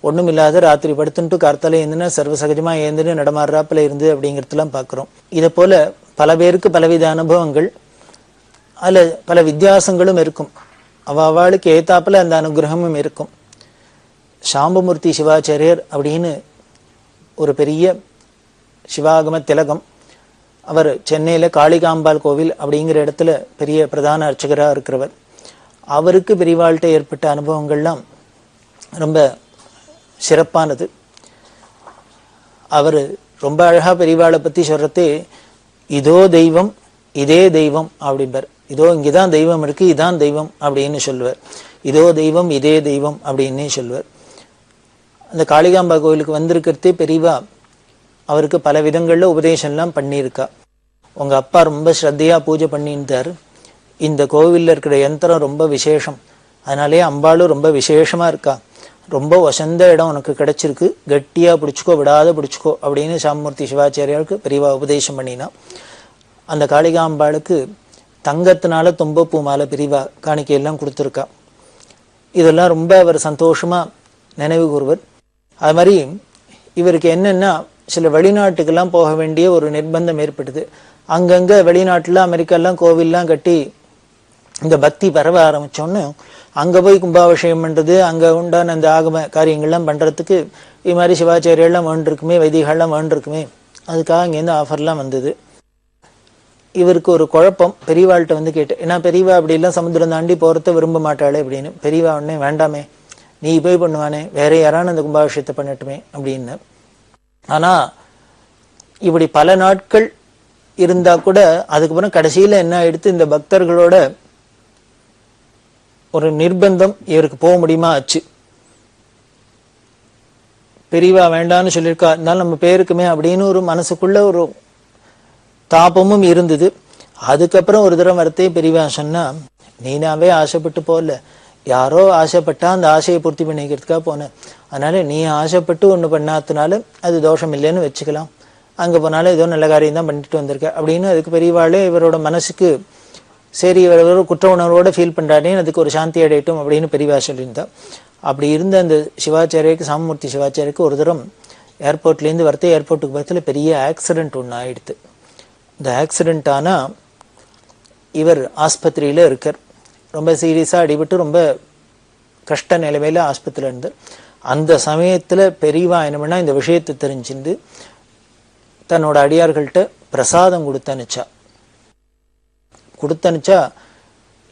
ஒன்றும் இல்லாத ராத்திரி படுத்துட்டு கார்த்தால ஏந்துன்னு சர்வசகஜமாக ஏந்துன்னு நடமாடுறாப்பில் இருந்து அப்படிங்கிறதுலாம் பார்க்குறோம். இதை போல் பல பேருக்கு பலவித அனுபவங்கள், அதில் பல வித்தியாசங்களும் இருக்கும். அவளுக்கு ஏத்தாப்பில் அந்த அனுகிரகமும் இருக்கும். சாம்பமூர்த்தி சிவாச்சாரியர் அப்படின்னு ஒரு பெரிய சிவாகம திலகம். அவர் சென்னையில் காளிகாம்பாள் கோவில் அப்படிங்கிற இடத்துல பெரிய பிரதான அர்ச்சகராக இருக்கிறவர். அவருக்கு பெரியவாள்கிட்ட ஏற்பட்ட அனுபவங்கள்லாம் ரொம்ப சிறப்பானது. அவர் ரொம்ப அழகாக பெரியவாளை பற்றி சொல்கிறதே இதோ தெய்வம் இதே தெய்வம் அப்படிம்பார். இதோ இங்கே தான் தெய்வம் இருக்குது, இதான் தெய்வம் அப்படின்னு சொல்லுவார். இதோ தெய்வம் இதே தெய்வம் அப்படின்னே சொல்லுவார். அந்த காளிகாம்பா கோவிலுக்கு வந்திருக்கிறதே பெரியவா அவருக்கு பல விதங்களில் உபதேசம்லாம் பண்ணியிருக்கா. உங்கள் அப்பா ரொம்ப ஸ்ரத்தையாக பூஜை பண்ணியிருந்தார். இந்த கோவிலில் இருக்கிற யந்திரம் ரொம்ப விசேஷம், அதனாலே அம்பாளும் ரொம்ப விசேஷமாக இருக்கா. ரொம்ப வசந்த இடம் உனக்கு கிடைச்சிருக்கு, கட்டியாக பிடிச்சிக்கோ, விடாத பிடிச்சிக்கோ அப்படின்னு சாமூர்த்தி சிவாச்சாரியாருக்கு பெரியவா உபதேசம் பண்ணினா. அந்த காளிகாம்பாளுக்கு தங்கத்தினால தும்பப்பூ மாலை பெரியவா காணிக்கையெல்லாம் கொடுத்துருக்கா. இதெல்லாம் ரொம்ப அவர் சந்தோஷமாக நினைவு கூறுவர். அது மாதிரி இவருக்கு என்னென்னா சில வெளிநாட்டுக்கெல்லாம் போக வேண்டிய ஒரு நிர்பந்தம் ஏற்பட்டது. அங்கங்கே வெளிநாட்டில் அமெரிக்காலாம் கோவில்லாம் கட்டி இந்த பக்தி பரவ ஆரம்பித்தோன்னு அங்கே போய் கும்பாபிஷேகம் பண்ணுறது, அங்கே உண்டான அந்த ஆகம காரியங்கள்லாம் பண்ணுறதுக்கு இது மாதிரி சிவாச்சாரியெல்லாம் வேண்டிருக்குமே, வைதிகள்லாம் வேண்டிருக்குமே, அதுக்காக இங்கேருந்து ஆஃபர்லாம் வந்தது. இவருக்கு ஒரு குழப்பம். பெரியவாள்கிட்ட வந்து கேட்டேன், ஏன்னா பெரியவா அப்படிலாம் சமுத்திரம் தாண்டி போகிறத விரும்ப மாட்டாளே அப்படின்னு. பெரியவா உடனே வேண்டாமே, நீ போய் பண்ணுவானே, வேற யாரான அந்த கும்பாபிஷேகத்தை பண்ணட்டுமே அப்படின்னு. ஆனால் இப்படி பல நாட்கள் இருந்தால் கூட அதுக்கப்புறம் கடைசியில் என்ன ஆயிடுத்து, இந்த பக்தர்களோட ஒரு நிர்பந்தம் இவருக்கு போக முடியுமா ஆச்சு. பெரியவா வேண்டான்னு சொல்லியிருக்கா, இருந்தாலும் நம்ம பேருக்குமே அப்படின்னு ஒரு மனசுக்குள்ள ஒரு தாபமும் இருந்தது. அதுக்கப்புறம் ஒரு தடவை வரத்தே பெரியவா சொன்னா, நீனாவே ஆசைப்பட்டு போகல, யாரோ ஆசைப்பட்டா அந்த ஆசையை பூர்த்தி பண்ணிக்கிறதுக்காக போனேன், அதனால நீ ஆசைப்பட்டு ஒன்று பண்ணாதனால அது தோஷம் இல்லைன்னு வச்சுக்கலாம், அங்கே போனாலும் ஏதோ நல்ல காரியம் தான் பண்ணிட்டு வந்திருக்க அப்படின்னு. அதுக்கு பெரியவாளே இவரோட மனசுக்கு சரி இவர் குற்ற உணர்வோட ஃபீல் பண்ணுறானேன்னு அதுக்கு ஒரு சாந்தி அடையட்டும் அப்படின்னு பெரியவா சொல்லியிருந்தா. அப்படி இருந்த அந்த சிவாச்சாரியருக்கு, சாமூர்த்தி சிவாச்சாரியருக்கு ஒரு தரம் ஏர்போர்ட்லேருந்து வரத்தே ஏர்போர்ட்டுக்கு பக்கத்தில் பெரிய ஆக்சிடென்ட் ஒன்று ஆயிடுது. இந்த ஆக்சிடென்ட் ஆனால் இவர் ஆஸ்பத்திரியில் இருக்கார். ரொம்ப சீரியஸாக அடிபட்டு ரொம்ப கஷ்ட நிலைமையில ஆஸ்பத்திரியில் இருந்து அந்த சமயத்துல பெரியவா என்ன பண்ணா இந்த விஷயத்தை தெரிஞ்சுண்டு தன்னோட அடியார்கள்ட்ட பிரசாதம் கொடுத்தனுச்சா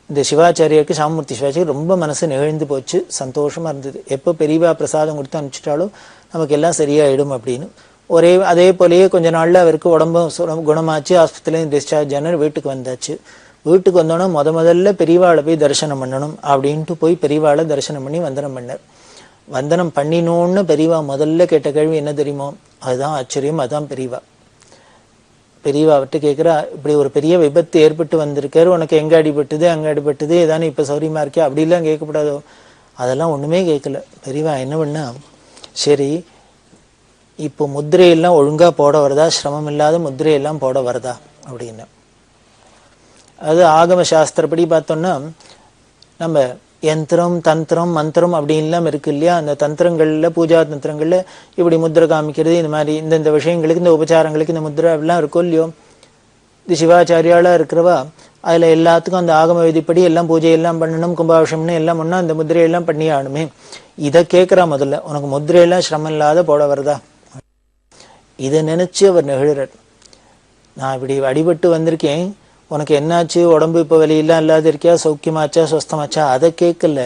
இந்த சிவாச்சாரியருக்கு சாமூர்த்தி சிவாச்சாரியர் ரொம்ப மனசு நெகிழ்ந்து போச்சு, சந்தோஷமா இருந்தது. எப்போ பெரியவா பிரசாதம் கொடுத்து அனுப்பிச்சிட்டாலும் நமக்கு எல்லாம் சரியாயிடும் அப்படின்னு. அதே போலயே கொஞ்ச நாள்ல அவருக்கு உடம்பு குணமாச்சு, ஆஸ்பத்திரியில டிஸ்சார்ஜ் ஆனார், வீட்டுக்கு வந்தாச்சு. வீட்டுக்கு வந்தோன்னா முதல்ல பெரியவாளை போய் தரிசனம் பண்ணணும் அப்படின்ட்டு போய் பெரியவாளை தரிசனம் பண்ணி வந்தனம் பண்ணார். வந்தனம் பண்ணினோன்னு பெரியவா முதல்ல கேட்ட கேள்வி என்ன தெரியுமோ? அதுதான் ஆச்சரியம். அதான் பெரியவா விட்டு கேட்கிறா, இப்படி ஒரு பெரிய விபத்து ஏற்பட்டு வந்திருக்காரு, உனக்கு எங்க அடிபட்டுது அங்க அடிபட்டுது, ஏதானே இப்ப சௌரியமா இருக்கியா அப்படிலாம் கேட்கப்படாதோ? அதெல்லாம் ஒண்ணுமே கேட்கல. பெரியவா என்ன பண்ணா, சரி இப்போ முத்திரையெல்லாம் ஒழுங்கா போட வருதா, சிரமம் இல்லாத முத்திரையெல்லாம் போட வருதா அப்படின்னு. அது ஆகம சாஸ்திரப்படி பார்த்தோம்னா நம்ம யந்திரம் தந்திரம் மந்திரம் அப்படின்லாம் இருக்கு இல்லையா, அந்த தந்திரங்கள்ல பூஜா தந்திரங்கள்ல இப்படி முத்திரை காமிக்கிறது, இந்த மாதிரி இந்த விஷயங்களுக்கு இந்த உபச்சாரங்களுக்கு இந்த முத்திரை அப்படிலாம் இருக்கும் இல்லையோ. இது சிவாச்சாரியாலா இருக்கிறவா அதுல எல்லாத்துக்கும் அந்த ஆகம விதிப்படி எல்லாம் பூஜையெல்லாம் பண்ணணும், கும்பாபிஷம்னு எல்லாம் பண்ணா அந்த முத்திரையெல்லாம் பண்ணி ஆகணுமே. இதை கேட்கிறா முதல்ல, உனக்கு முத்திரையெல்லாம் சிரமம் இல்லாத போட வருதா? இதை நினைச்சு அவர் நெகிழறார். நான் இப்படி அடிபட்டு வந்திருக்கேன், உனக்கு என்னாச்சு, உடம்பு இப்போ வெளியெல்லாம் இல்லாத இருக்கியா, சௌக்கியமாச்சா சொஸ்தமாச்சா, அதை கேட்கல.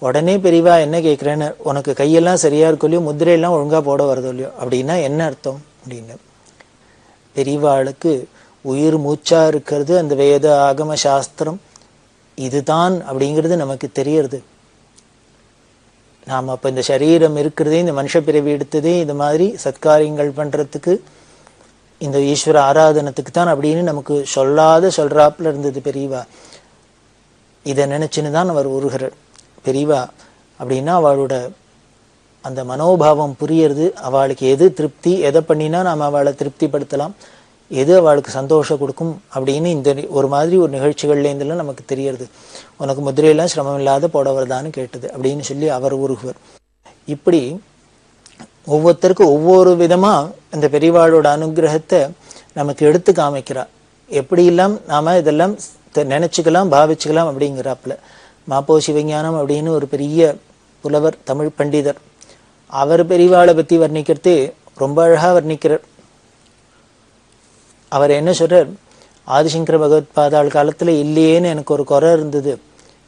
உடனே பெரியவா என்ன கேட்கிறேன்னு, உனக்கு கையெல்லாம் சரியா இருக்கும் இல்லையோ, முத்திரையெல்லாம் ஒழுங்கா போட வருதோ இல்லையோ அப்படின்னா என்ன அர்த்தம் அப்படின்னு. பெரியவாளுக்கு உயிர் மூச்சா இருக்கிறது அந்த வேத ஆகம சாஸ்திரம் இதுதான் அப்படிங்கிறது நமக்கு தெரியறது. நாம அப்ப இந்த சரீரம் இருக்கிறதே, இந்த மனுஷ பிறவி எடுத்ததே இந்த மாதிரி சத்காரியங்கள் பண்றதுக்கு, இந்த ஈஸ்வர ஆராதனத்துக்கு தான் அப்படின்னு நமக்கு சொல்றாப்புல இருந்தது பெரியவா. இதை நினைச்சுன்னு தான் அவர் உருகிறார். பெரியவா அப்படின்னா அவளோட அந்த மனோபாவம் புரியறது, அவளுக்கு எது திருப்தி, எதை பண்ணினா நாம அவளை திருப்திப்படுத்தலாம், எது அவளுக்கு சந்தோஷம் கொடுக்கும் அப்படின்னு இந்த ஒரு மாதிரி ஒரு நிகழ்ச்சிகள்ல இருந்தெல்லாம் நமக்கு தெரியறது. உனக்கு முதிரையெல்லாம் சிரமம் இல்லாத போட வருதான்னு கேட்டது அப்படின்னு சொல்லி அவர் உருகுவர். இப்படி ஒவ்வொருத்தருக்கும் ஒவ்வொரு விதமா இந்த பெரியவாளோட அனுகிரகத்தை நமக்கு எடுத்து காமிக்கிறார். எப்படி எல்லாம் நாம இதெல்லாம் நினைச்சுக்கலாம் பாவிச்சுக்கலாம் அப்படிங்கிறாப்புல. மாப்போ சிவஞானம் அப்படின்னு ஒரு பெரிய புலவர், தமிழ் பண்டிதர், அவர் பெரியவாளை பத்தி வர்ணிக்கிறதே ரொம்ப அழகா வர்ணிக்கிறார். அவர் என்ன சொல்றார், ஆதிசங்கர பகவத் பாதாள் காலத்துல இல்லையேன்னு எனக்கு ஒரு குறை இருந்தது,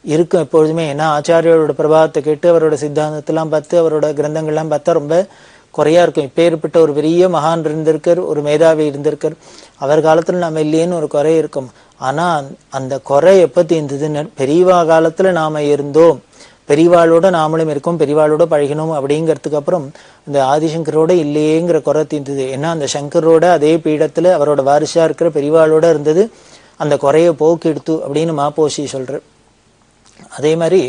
இருக்கும் எப்பொழுதுமே. ஏன்னா ஆச்சாரியோட பிரபாவத்தை கேட்டு அவரோட சித்தாந்தத்தெல்லாம் பார்த்து அவரோட கிரந்தங்கள்லாம் பார்த்தா ரொம்ப குறையா இருக்கும். இப்பேற்பட்ட ஒரு பெரிய மகான் இருந்திருக்கார், ஒரு மேதாவி இருந்திருக்கார், அவர் காலத்துல நாம இல்லையேன்னு ஒரு குறை இருக்கும். ஆனா அந்த குறை எப்ப தீர்ந்ததுன்னு, பெரியவா காலத்துல நாம இருந்தோம், பெரியவாளோட நாமளும் இருக்கோம், பெரியவாளோட பழகினோம் அப்படிங்கிறதுக்கு அப்புறம் இந்த ஆதிசங்கரோட இல்லையேங்கிற குறை தீர்ந்தது. ஏன்னா அந்த சங்கரோட அதே பீடத்துல அவரோட வாரிசா இருக்கிற பெரியவாளோட இருந்தது, அந்த குறைய போக்கி எடுத்து அப்படின்னு மாப்போசி சொல்ற. அதே மாதிரி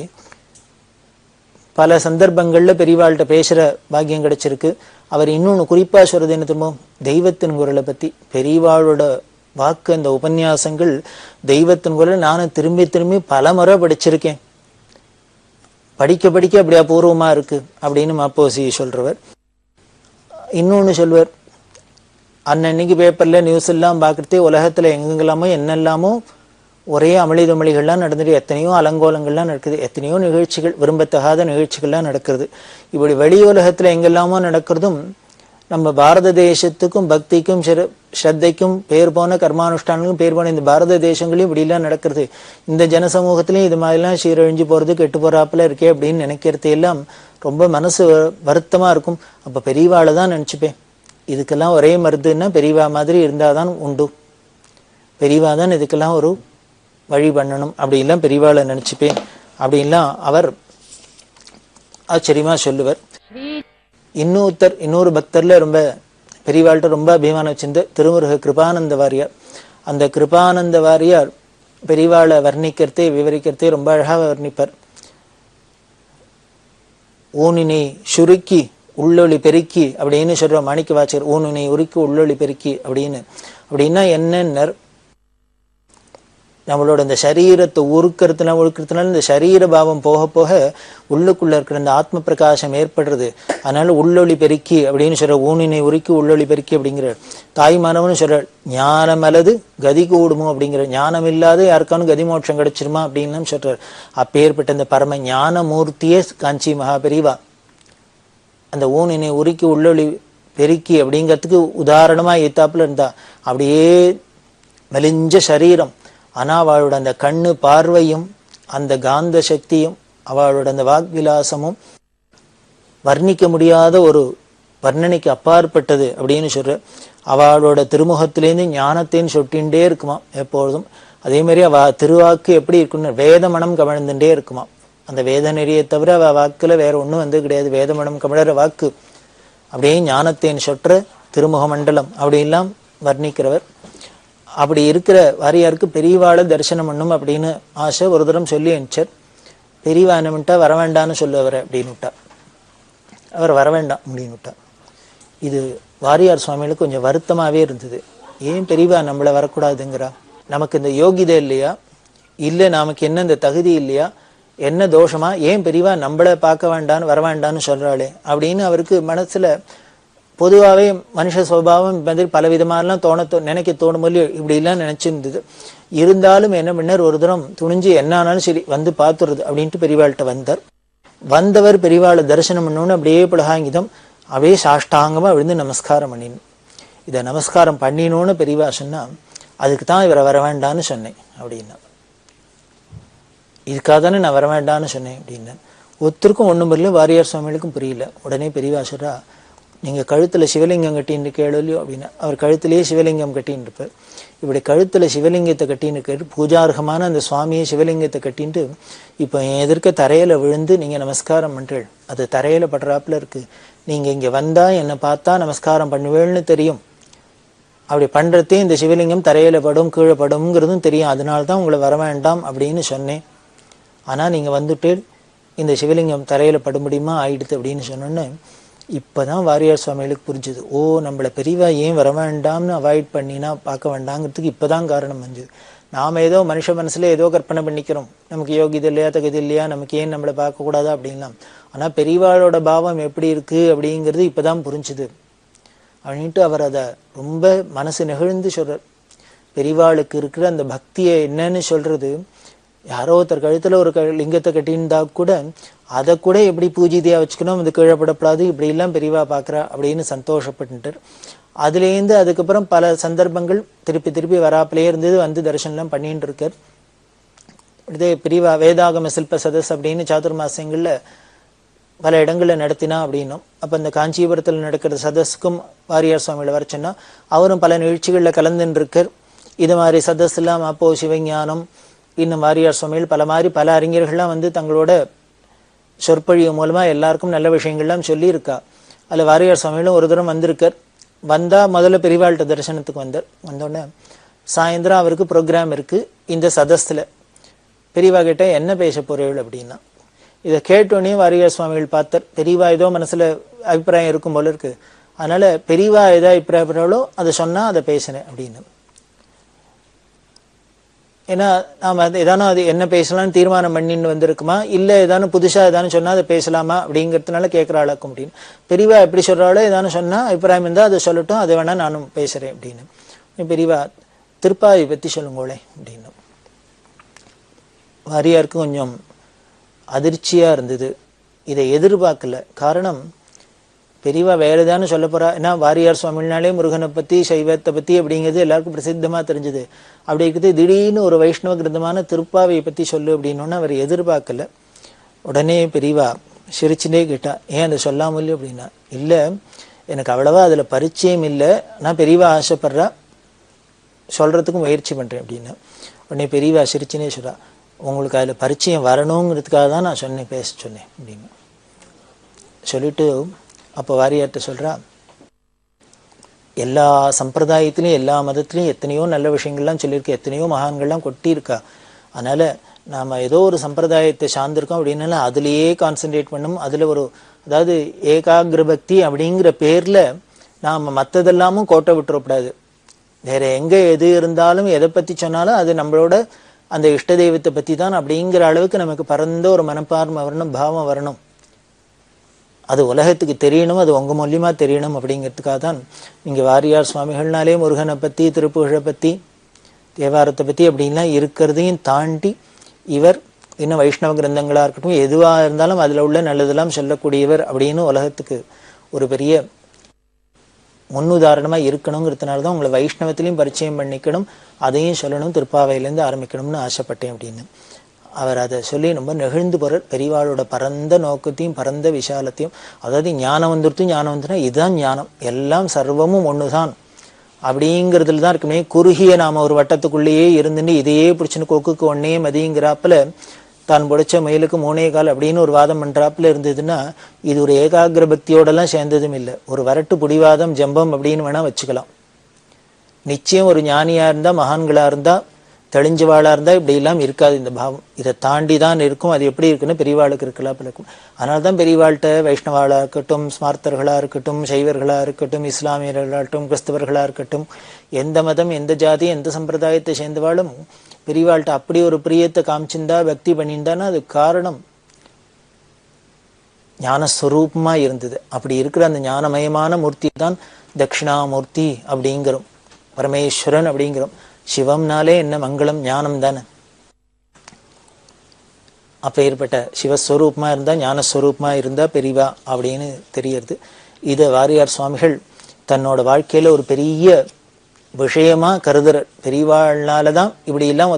பல சந்தர்ப்பங்கள்ல பெரியவாள்கிட்ட பேசுற பாக்கியம் கிடைச்சிருக்கு. அவர் இன்னொன்னு குறிப்பா சொல்றது என்ன தெரியுமோ, தெய்வத்தின் குரலை பத்தி. பெரியவாளோட வாக்கு, அந்த உபன்யாசங்கள் தெய்வத்தின் குரல் நானும் திரும்பி திரும்பி பல முறை படிச்சிருக்கேன், படிக்க அப்படியே அபூர்வமா இருக்கு அப்படின்னு மாப்போசி சொல்றவர். இன்னொன்னு சொல்வர், அன்னன்னைக்கு பேப்பர்ல நியூஸ் எல்லாம் பாக்குறதே உலகத்துல எங்கெல்லாமோ என்னெல்லாமோ ஒரே அமளிதமளிகள்லாம் நடந்துட்டு, எத்தனையோ அலங்கோலங்கள்லாம் நடக்குது, எத்தனையோ நிகழ்ச்சிகள், விரும்பத்தகாத நிகழ்ச்சிகள்லாம் நடக்கிறது. இப்படி வெளி உலகத்துல எங்கெல்லாமோ நடக்கிறதும் நம்ம பாரத தேசத்துக்கும் பக்திக்கும் ஸ்ரத்தைக்கும் பேர் போன கர்மானுஷ்டானுக்கும் பேர் போன இந்த பாரத தேசங்களையும் இப்படிலாம் நடக்கிறது. இந்த ஜனசமூகத்திலையும் இது மாதிரிலாம் சீரழிஞ்சு போறது, கெட்டு போறாப்புல இருக்கே அப்படின்னு நினைக்கிறது எல்லாம் ரொம்ப மனசு வருத்தமா இருக்கும். அப்ப பெரியவாளை தான் நினைச்சுப்பேன். இதுக்கெல்லாம் ஒரே மருந்துன்னா பெரியவா மாதிரி இருந்தாதான் உண்டு, பெரியவா தான் இதுக்கெல்லாம் ஒரு வழி பண்ணணும் அப்படின்லாம் பெரியவாளை நினைச்சுப்பேன் அப்படின்லாம் அவர் ஆச்சரியமா சொல்லுவர். இன்னொரு பக்தர்ல ரொம்ப பெரியவாள்கிட்ட ரொம்ப அபிமானம் வச்சிருந்த திருமுருக கிருபானந்த வாரியார். அந்த கிருபானந்த வாரியார் பெரியவாளை வர்ணிக்கிறதே விவரிக்கிறதே ரொம்ப அழகாக வர்ணிப்பார். ஊனினை சுருக்கி உள்ளொளி பெருக்கி அப்படின்னு சொல்ற மாணிக்க வாச்சகர். ஊனினை உருக்கி உள்ளொளி பெருக்கி அப்படின்னா என்னன்னர், நம்மளோட இந்த சரீரத்தை உருக்கிறதுனால இந்த சரீர பாவம் போக போக உள்ளுக்குள்ள இருக்கிற இந்த ஆத்ம பிரகாசம் ஏற்படுறது. அதனால உள்ளொளி பெருக்கி அப்படின்னு சொல்ற, ஊனினை உருக்கி உள்ளொளி பெருக்கி அப்படிங்கிற தாய்மானவன்னு சொல்ற. ஞானம் அல்லது கதி கூடுமோ அப்படிங்கிற, ஞானம் இல்லாத யாருக்கானு கதி மோட்சம் கிடைச்சிருமா அப்படின்னு சொல்றார். அப்பேற்பட்ட இந்த பரம ஞான மூர்த்தியே காஞ்சி மகா பெரிவா அந்த ஊனினை உருக்கி உள்ளொளி பெருக்கி அப்படிங்கிறதுக்கு உதாரணமா ஏத்தாப்புல இருந்தா. அப்படியே மெலிஞ்ச சரீரம், ஆனா அவளோட அந்த கண்ணு பார்வையும் அந்த காந்த சக்தியும் அவளோட அந்த வாக்விலாசமும் வர்ணிக்க முடியாத ஒரு வர்ணனைக்கு அப்பாற்பட்டது அப்படின்னு சொல்ற. அவளோட திருமுகத்திலேருந்து ஞானத்தையும் சொட்டின்ண்டே இருக்குமா எப்பொழுதும். அதே மாதிரி அவ திருவாக்கு எப்படி இருக்குன்னு வேதமனம் கமழ்ந்துட்டே இருக்குமா. அந்த வேத நெறியை தவிர அவ வாக்குல வேற ஒண்ணும் வந்து கிடையாது. வேதமனம் கமழற வாக்கு, அப்படியே ஞானத்தையும் சொற்ற திருமுக மண்டலம் அப்படின்லாம் வர்ணிக்கிறவர். அப்படி இருக்கிற வாரியாருக்கு பெரியவாளை தரிசனம் பண்ணும் அப்படின்னு ஆசை. ஒரு தரம் சொல்லி அனுப்பிச்சார். பெரியவா என்ன பண்ணிட்டா, வரவேண்டான்னு சொல்லுவார் அப்படின்னு விட்டா. அவர் வரவேண்டாம் அப்படின்னு விட்டா. இது வாரியார் சுவாமிகளுக்கு கொஞ்சம் வருத்தமாவே இருந்தது. ஏன் பெரியவா நம்மளை வரக்கூடாதுங்கிறா? நமக்கு இந்த யோகிதை இல்லையா, இல்லை நமக்கு என்ன இந்த தகுதி இல்லையா, என்ன தோஷமா, ஏன் பெரியவா நம்மளை பார்க்க வேண்டான்னு வர வேண்டான்னு சொல்றாளே அப்படின்னு அவருக்கு மனசுல பொதுவாகவே மனுஷ சுபாவம் மாதிரி பலவிதமானலாம் நினைக்க தோணும் போது இப்படிலாம் நினைச்சிருந்தது. இருந்தாலும் என்ன பண்ணார், ஒரு தரம் துணிஞ்சு என்ன ஆனாலும் சரி வந்து பார்த்துறது அப்படின்ட்டு பெரியவாள்கிட்ட வந்தார். வந்தவர் பெரியவாளை தரிசனம் பண்ணோன்னு அப்படியே புலகாங்கிதம் அப்படியே சாஷ்டாங்கமா விழுந்து நமஸ்காரம் பண்ணினோம். இதை நமஸ்காரம் பண்ணினோன்னு பெரியவா சொன்னா, அதுக்கு தான் இவரை வர வேண்டான்னு சொன்னேன் அப்படின்னா. இதுக்காக தானே நான் வர வேண்டான்னு சொன்னேன் அப்படின்னா. ஒருத்தருக்கும் ஒன்றும் புரியல, வாரியார் சுவாமிகளுக்கும் புரியல. உடனே பெரியவா சொல்றா, நீங்க கழுத்துல சிவலிங்கம் கட்டின்னு கேளலையோ அப்படின்னா. அவர் கழுத்திலேயே சிவலிங்கம் கட்டின்னு இருப்பார். இப்படி கழுத்துல சிவலிங்கத்தை கட்டின்னு கேட்டு பூஜார்கமான அந்த சுவாமியை சிவலிங்கத்தை கட்டின்ட்டு இப்போ எதிர்க்க தரையில விழுந்து நீங்க நமஸ்காரம் பண்றீள். அது தரையில படுறாப்புல இருக்கு. நீங்க இங்க வந்தா என்னை பார்த்தா நமஸ்காரம் பண்ணுவேள்னு தெரியும். அப்படி பண்றதே இந்த சிவலிங்கம் தரையில படும் கீழே படும்ங்கிறதும் தெரியும். அதனால்தான் உங்களை வர வேண்டாம் அப்படின்னு சொன்னேன். ஆனா நீங்க வந்துட்டு இந்த சிவலிங்கம் தரையில பட முடியுமா ஆயிடுது அப்படின்னு சொன்னோன்னு இப்பதான் வாரியார் சுவாமிகளுக்கு புரிஞ்சுது. ஓ, நம்மளை பெரியவா ஏன் வர வேண்டாம்னு அவாய்ட் பண்ணினா பார்க்க வேண்டாங்கிறதுக்கு இப்பதான் காரணம் வந்து. நாம ஏதோ மனுஷ மனசுல ஏதோ கற்பனை பண்ணிக்கிறோம், நமக்கு யோகிதை இல்லையா தகுதி இல்லையா, நமக்கு ஏன் நம்மளை பார்க்க கூடாதா அப்படின்லாம். ஆனா பெரியவாளோட பாவம் எப்படி இருக்கு அப்படிங்கிறது இப்பதான் புரிஞ்சுது அப்படின்ட்டு அவர் அதை ரொம்ப மனசு நெகிழ்ந்து சொல்றார். பெரியவாளுக்கு இருக்கிற அந்த பக்தியை என்னன்னு சொல்றது, யாரோ ஒருத்தர் கழுத்துல ஒரு லிங்கத்தை கட்டியிருந்தா கூட அதை கூட எப்படி பூஜிதையா வச்சுக்கணும், அது கீழப்படப்படாது, இப்படி எல்லாம் பெரியவா பாக்குறா அப்படின்னு சந்தோஷப்பட்டுட்டார். அதுலேருந்து அதுக்கப்புறம் பல சந்தர்ப்பங்கள் திருப்பி திருப்பி வராப்பிலே இருந்தது, வந்து தரிசனம் பண்ணிட்டு இருக்கார். இதே பெரியவா வேதாகம சில்ப சதஸ் அப்படின்னு சாதுர்மாசங்கள்ல பல இடங்கள்ல நடத்தினா அப்படின்னும். அப்ப இந்த காஞ்சிபுரத்தில் நடக்கிற சதஸ்க்கும் வாரியார் சுவாமியில வர சொன்னா அவரும் பல நிகழ்ச்சிகள்ல கலந்துன்னு இருக்கார். இது மாதிரி சதஸ் எல்லாம் அப்போ சிவஞானம் இன்னும் வாரியார் சுவாமிகள் பல மாதிரி பல அறிஞர்கள்லாம் வந்து தங்களோட சொற்பொழிவு மூலமா எல்லாருக்கும் நல்ல விஷயங்கள்லாம் சொல்லி இருக்கா. அதுல வாரியார் சுவாமிகளும் ஒரு தரம் வந்திருக்கார். வந்தா முதல்ல பெரியவாள்கிட்ட தரிசனத்துக்கு வந்தார். வந்தோடனே சாயந்தரம் அவருக்கு ப்ரோக்ராம் இருக்கு இந்த சதஸ்ல. பெரியவா கிட்ட என்ன பேச போறீர்கள் அப்படின்னா. இதை கேட்டோடனே வாரியார் சுவாமிகள் பார்த்தார். பெரியவா ஏதோ மனசுல அபிப்பிராயம் இருக்கும் போல இருக்கு, அதனால பெரியவா ஏதோ அபிப்பிராயப்படுறாளோ அதை சொன்னா அதை பேசினேன் அப்படின்னு. ஏன்னா நாம ஏதானும் அது என்ன பேசலாம்னு தீர்மானம் பண்ணின்னு வந்திருக்குமா, இல்லை ஏதானும் புதுசா ஏதானும் சொன்னா அதை பேசலாமா அப்படிங்கிறதுனால கேட்கிற ஆளாக்க முடியும். பெரியவா எப்படி சொல்றாளோ ஏதானும் சொன்னா அபிப்பிராயம் இருந்தா அதை சொல்லட்டும், அதை வேணா நானும் பேசுறேன் அப்படின்னு. பெரியவா திருப்பாவை பத்தி சொல்லுங்களே அப்படின்னு. வாரியாருக்கு கொஞ்சம் அதிர்ச்சியா இருந்தது, இதை எதிர்பார்க்கல. காரணம் பெரியவா வேற ஏதானு சொல்ல போறா. ஏன்னா வாரியார் சுவாமினாலே முருகனை பத்தி சைவத்தை பத்தி அப்படிங்கிறது எல்லாருக்கும் பிரசித்தமா தெரிஞ்சது. அப்படி இருக்குது, திடீர்னு ஒரு வைஷ்ணவ கிருந்தமான திருப்பாவையை பத்தி சொல்லு அப்படின்னோன்னு அவர் எதிர்பார்க்கல. உடனே பெரியவா சிரிச்சுட்டே கேட்டா, ஏன் அதை சொல்லாமல்லையோ அப்படின்னா. இல்ல, எனக்கு அவ்வளவா அதுல பரிச்சயம் இல்லை, நான் பெரியவா ஆசைப்படுறா, சொல்றதுக்கும் முயற்சி பண்றேன் அப்படின்னா. உடனே பெரியவா சிரிச்சுனே சொல்றா, உங்களுக்கு அதுல பரிச்சயம் வரணுங்கிறதுக்காக தான் நான் சொன்னேன், பேச சொன்னேன் அப்படின்னு சொல்லிட்டு அப்போ வாரியார்ட்ட சொல்றா, எல்லா சம்பிரதாயத்திலையும் எல்லா மதத்திலையும் எத்தனையோ நல்ல விஷயங்கள்லாம் சொல்லியிருக்கா, எத்தனையோ மகான்கள்லாம் கொட்டியிருக்கா. அதனால நாம ஏதோ ஒரு சம்பிரதாயத்தை சார்ந்திருக்கோம் அப்படின்னால அதுலேயே கான்சென்ட்ரேட் பண்ணும். அதுல ஒரு அதாவது ஏகாகிர பக்தி அப்படிங்கிற பேர்ல நாம மற்றதெல்லாமும் கோட்டை விட்டுறக்கூடாது. வேற எங்க எது இருந்தாலும் எதை பத்தி சொன்னாலும் அது நம்மளோட அந்த இஷ்ட தெய்வத்தை பத்தி தான் அப்படிங்கிற அளவுக்கு நமக்கு பரந்த ஒரு மனப்பான்மை வரணும், பாவம் வரணும். அது உலகத்துக்கு தெரியணும், அது உங்க மூலியமா தெரியணும் அப்படிங்கிறதுக்காக தான் இங்க வாரியார் சுவாமிகள்னாலே முருகனை பத்தி, திருப்புகழை பத்தி, தேவாரத்தை பத்தி அப்படின்லாம் இருக்கிறதையும் தாண்டி இவர் இன்னும் வைஷ்ணவ கிரந்தங்களா இருக்கட்டும் எதுவா இருந்தாலும் அதுல உள்ள நல்லதெல்லாம் சொல்லக்கூடியவர் அப்படின்னு உலகத்துக்கு ஒரு பெரிய முன்னுதாரணமா இருக்கணுங்கிறதுனாலதான் உங்களை வைஷ்ணவத்திலையும் பரிச்சயம் பண்ணிக்கணும், அதையும் சொல்லணும், திருப்பாவையிலேருந்து ஆரம்பிக்கணும்னு ஆசைப்பட்டேன் அப்படின்னு. அவர் அதை சொல்லி ரொம்ப நெகிழ்ந்து போறார். பெரியவாளோட பரந்த நோக்கத்தையும் பரந்த விசாலத்தையும், அதாவது ஞானம் வந்துனா இதுதான் ஞானம், எல்லாம் சர்வமும் ஒண்ணுதான் அப்படிங்கிறதுல தான் இருக்குமே. குறுகிய நாம ஒரு வட்டத்துக்குள்ளேயே இருந்துட்டு இதையே பிடிச்சுன்னு கொக்குக்கு ஒன்னே மதிங்கிறாப்புல தான் புடைச்ச மயிலுக்கு 3 கால் அப்படின்னு ஒரு வாதம் பண்றாப்புல இருந்ததுன்னா இது ஒரு ஏகாகிர பக்தியோடலாம் சேர்ந்ததும் இல்லை. ஒரு வரட்டு புடிவாதம் ஜம்பம் அப்படின்னு வேணா வச்சுக்கலாம். நிச்சயம் ஒரு ஞானியா இருந்தா, மகான்களா இருந்தா, தெளிஞ்சவாளா இருந்தா இப்படி எல்லாம் இருக்காது இந்த பாவம். இதை தாண்டி தான் இருக்கும். அது எப்படி இருக்குன்னு பெரியவாளுக்கு இருக்கலாம் பிறக்கும். அதனால்தான் பெரியவாள்கிட்ட வைஷ்ணவாளா இருக்கட்டும், ஸ்மார்த்தர்களா இருக்கட்டும், சைவர்களா இருக்கட்டும், இஸ்லாமியர்களாகட்டும், கிறிஸ்தவர்களா இருக்கட்டும், எந்த மதம், எந்த ஜாதி, எந்த சம்பிரதாயத்தை சேர்ந்தவாளும் பெரியவாள்கிட்ட அப்படி ஒரு பிரியத்தை காமிச்சிருந்தா, பக்தி பண்ணியிருந்தான்னா அது காரணம் ஞானஸ்வரூபமா இருந்தது. அப்படி இருக்கிற அந்த ஞானமயமான மூர்த்தி தான் தட்சிணாமூர்த்தி அப்படிங்கிறோம், பரமேஸ்வரன் அப்படிங்கிறோம். சிவம்னாலே என்ன மங்களம், ஞானம் தானே. அப்ப ஏற்பட்ட சிவஸ்வரூபமா இருந்தா, ஞானஸ்வரூபமா இருந்தா பெரியவா அப்படின்னு தெரியறது. இத வாரியார் சுவாமிகள் தன்னோட வாழ்க்கையில ஒரு பெரிய விஷயமா கருதுற. பெரியவாள்னாலதான் இப்படி எல்லாம்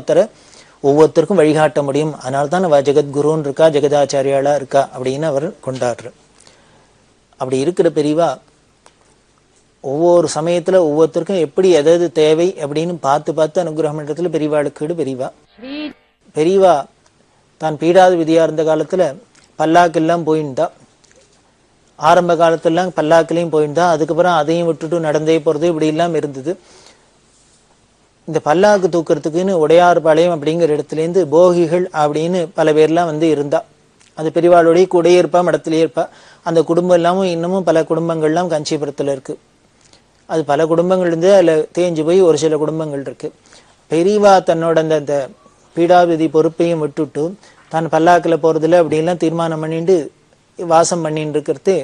ஒவ்வொருத்தருக்கும் வழிகாட்ட முடியும். அதனால்தான் அவ ஜெகத்குருன்னு இருக்கா, ஜெகதாச்சாரியாளா இருக்கா அப்படின்னு அவர் கொண்டாடுற. அப்படி இருக்கிற பெரியவா ஒவ்வொரு சமயத்துல ஒவ்வொருத்தருக்கும் எப்படி எதாவது தேவை அப்படின்னு பார்த்து அனுகிரகம் பண்றதுல பெரியவாளுக்கு பெரியவா தான் பீடாத விதியா இருந்த காலத்துல பல்லாக்கெல்லாம் போயிருந்தா. ஆரம்ப காலத்துலாம் பல்லாக்கிலையும் போயிருந்தா. அதுக்கப்புறம் அதையும் விட்டுட்டு நடந்தே போறது இப்படி எல்லாம் இருந்தது. இந்த பல்லாக்கு தூக்குறதுக்குன்னு உடையார்பாளையம் அப்படிங்கிற இடத்துல இருந்து போகிகள் அப்படின்னு பல பேர்லாம் இருந்தா. அது பெரியவாளுடைய கூடயே இருப்பா, மடத்திலேயே இருப்பா. அந்த குடும்பம் எல்லாமும் இன்னமும் பல குடும்பங்கள்லாம் காஞ்சிபுரத்துல இருக்கு. அது பல குடும்பங்கள் இருந்து அதுல தேஞ்சு போய் ஒரு சில குடும்பங்கள் இருக்கு. பெரியவா தன்னோட அந்த பீடாவிதி பொறுப்பையும் விட்டுட்டு தான் பல்லாக்குல போறதுல அப்படின்லாம் தீர்மானம் பண்ணிட்டு வாசம் பண்ணிட்டு இருக்கிறது.